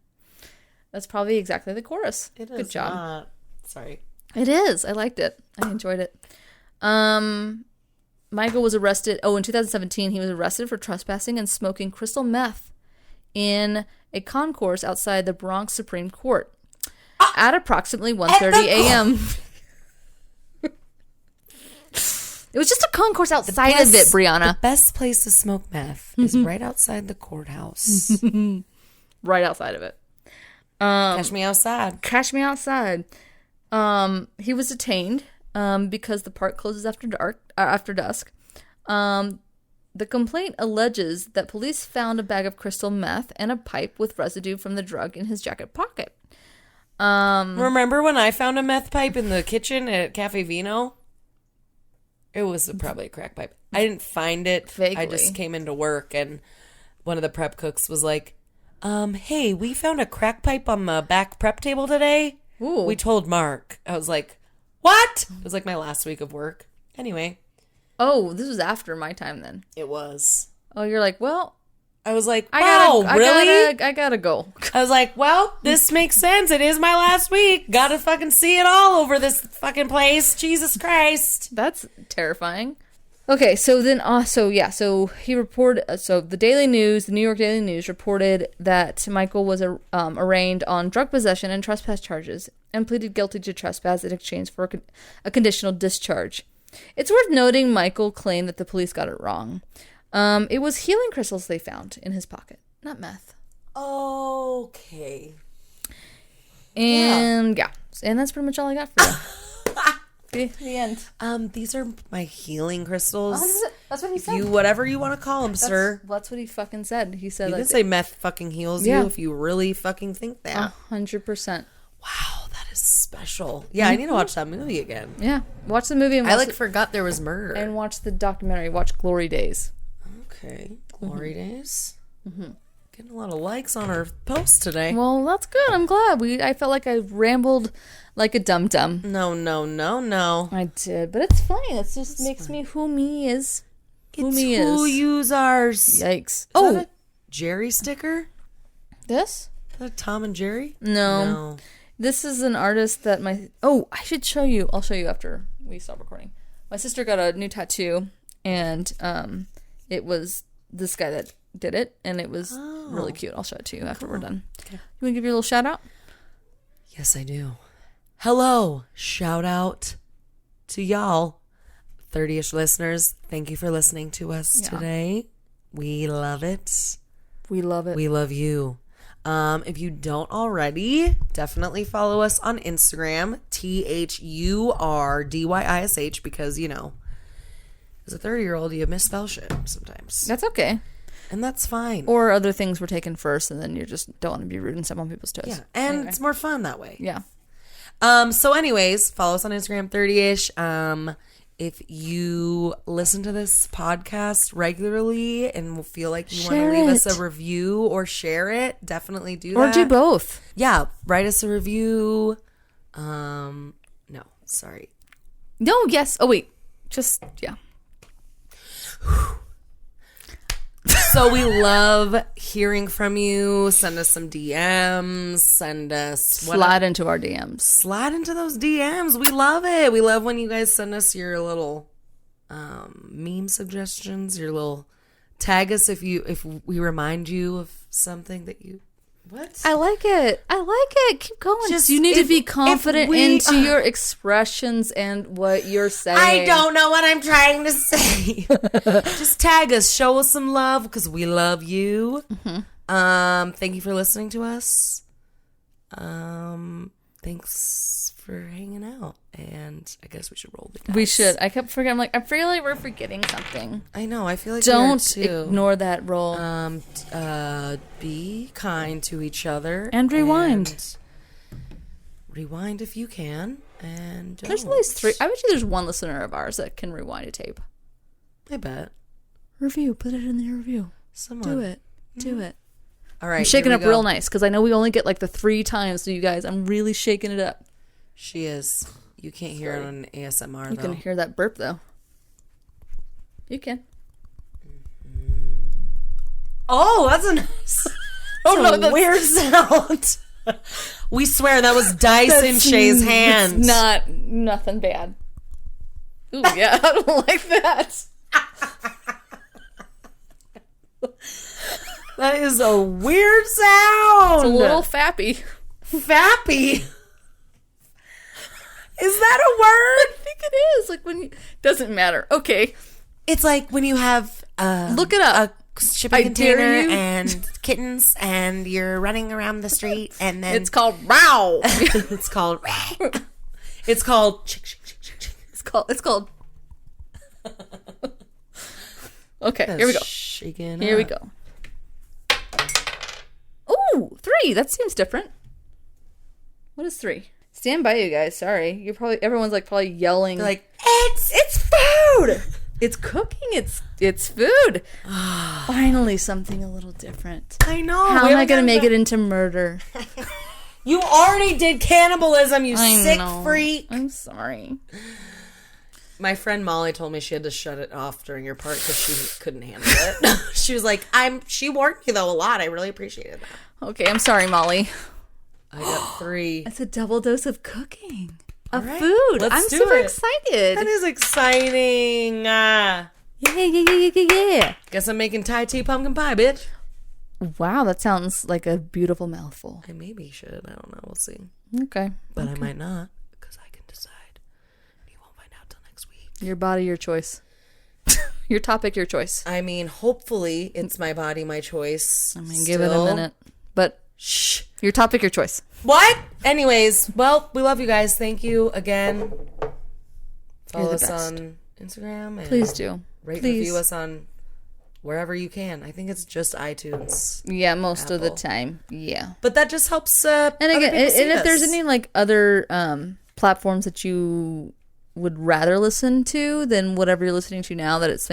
That's probably exactly the chorus.
It is.
Good job.
Not. Sorry.
It is. I liked it. I enjoyed it. Michael was arrested. Oh, in 2017, he was arrested for trespassing and smoking crystal meth in a concourse outside the Bronx Supreme Court at approximately 1:30 a.m. It was just a concourse outside of it, Brianna.
The best place to smoke meth is right outside the courthouse.
Right outside of it.
Catch me outside.
Catch me outside. He was detained because the park closes after dusk. The complaint alleges that police found a bag of crystal meth and a pipe with residue from the drug in his jacket pocket.
Remember when I found a meth pipe in the kitchen at Cafe Vino? It was probably a crack pipe. I didn't find it.
Vaguely.
I just came into work and one of the prep cooks was like, hey, we found a crack pipe on the back prep table today.
Ooh.
We told Mark. I was like, what? It was like my last week of work. Anyway.
Oh, this was after my time then.
It was.
Oh, you're like, well.
I was like, wow, really?
I gotta go.
I was like, well, this makes sense. It is my last week. Gotta fucking see it all over this fucking place. Jesus Christ.
That's terrifying. Okay, so then so he reported, the New York Daily News reported that Michael was arraigned on drug possession and trespass charges and pleaded guilty to trespass in exchange for a conditional discharge. It's worth noting Michael claimed that the police got it wrong. It was healing crystals they found in his pocket, not meth.
Okay.
And and that's pretty much all I got for you. The end.
These are my healing crystals.
That's what he said.
Whatever you want to call them, sir.
That's what he fucking said. He said,
you can say meth fucking heals you if you really fucking think that.
100%.
Wow, that is special. Yeah, I need to watch that movie again.
Yeah, watch the movie. And
I forgot there was murder.
And watch the documentary. Watch Glory Days.
Okay, Glory Days. Mm-hmm. Getting a lot of likes on our post today.
Well, that's good. I'm glad. I felt like I rambled like a dum-dum.
No.
I did, but it's fine. It just makes me who me is.
Who yous ours.
Yikes.
Is that a Jerry sticker?
This?
Is that Tom and Jerry?
No. This is an artist that I should show you. I'll show you after we stop recording. My sister got a new tattoo, and it was this guy that did it, and it was really cute. I'll show it to you after we're done. Okay. You want to give your little shout out?
Yes, I do. Hello. Shout out to y'all. 30-ish listeners. Thank you for listening to us today. We love it.
We love it.
We love you. If you don't already, definitely follow us on Instagram, THURDYISH because, you know, as a 30-year-old, you misspell shit sometimes.
That's okay.
And that's fine.
Or other things were taken first, and then you just don't want to be rude and step on people's toes.
Yeah, and it's more fun that way.
Yeah.
So anyways, follow us on Instagram, 30ish. If you listen to this podcast regularly and feel like you want to leave us a review or share it, definitely do that.
Or do both.
Yeah, write us a review. No, sorry.
No, yes. Oh, wait. Just, yeah.
So we love hearing from you. Send us some DMs. Send us...
Slide into our DMs.
Slide into those DMs. We love it. We love when you guys send us your little meme suggestions, your little... Tag us if we remind you of something that you... What?
I like it. Keep going.
Just
you need to be confident into your expressions and what you're saying.
I don't know what I'm trying to say. Just tag us. Show us some love because we love you. Mm-hmm. Thank you for listening to us. Thanks for hanging out. And I guess we should roll the dice.
We should. I kept forgetting. I'm like, I feel like we're forgetting something.
I know. I feel like
don't
we are too.
Ignore that roll.
Be kind to each other
and rewind.
Rewind if you can. And don't.
There's at least 3. I bet you there's one listener of ours that can rewind a tape.
I bet.
Review. Put it in the review.
Someone.
Do it. Do it.
All right.
I'm shaking up real nice because I know we only get like the 3 times. So you guys, I'm really shaking it up.
She is. You can't hear it on ASMR, though.
You can hear that burp, though. You can.
Oh, that's a nice... that's weird sound. We swear that was dice in Shay's hands.
It's nothing bad. Ooh, yeah, I don't like that.
That is a weird sound.
It's a little fappy.
Fappy? Is that a word?
I think it is. Like when you... Doesn't matter. Okay.
It's like when you have...
Look it up.
A shipping container and kittens and you're running around the street and then...
It's called row.
It's called... It's called...
It's called... Okay, here we go. Here we go. Ooh, 3. That seems different. What is 3? Stand by, you guys. Sorry, everyone's like probably yelling.
They're like, it's food.
It's cooking. It's food. Finally, something a little different.
I know.
How am I gonna make it into murder?
You already did cannibalism. You sick freak.
I'm sorry.
My friend Molly told me she had to shut it off during your part because she couldn't handle it. She was like, she warned me though a lot. I really appreciated that.
Okay, I'm sorry, Molly.
I got 3.
That's a double dose of cooking. Of
right,
food. I'm super excited.
That is exciting.
Yeah.
Guess I'm making Thai tea pumpkin pie, bitch.
Wow, that sounds like a beautiful mouthful.
I maybe should. I don't know. We'll see.
Okay.
But I might not because I can decide. You won't find out till next week.
Your body, your choice. Your topic, your choice.
I mean, hopefully it's my body, my choice.
I mean, give it a minute. But shh. Your topic, your choice.
What? Anyways, well, we love you guys. Thank you again. Follow us on Instagram. And
please do.
Rate and review us on wherever you can. I think it's just iTunes.
Yeah, most of the time. Yeah.
But that just helps.
And again, if there's any like other platforms that you would rather listen to than whatever you're listening to now, that it's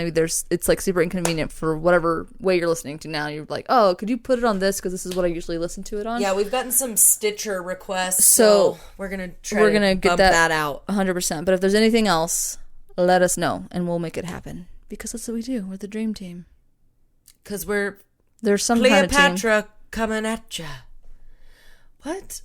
like super inconvenient for whatever way you're listening to now, you're like, oh, could you put it on this because this is what I usually listen to it on.
Yeah, we've gotten some Stitcher requests, so we're gonna get
bump
that out
100%. But if there's anything else, let us know and we'll make it happen, because that's what we do. We're the dream team,
because there's
some
Cleopatra
kind of team
coming at ya. What?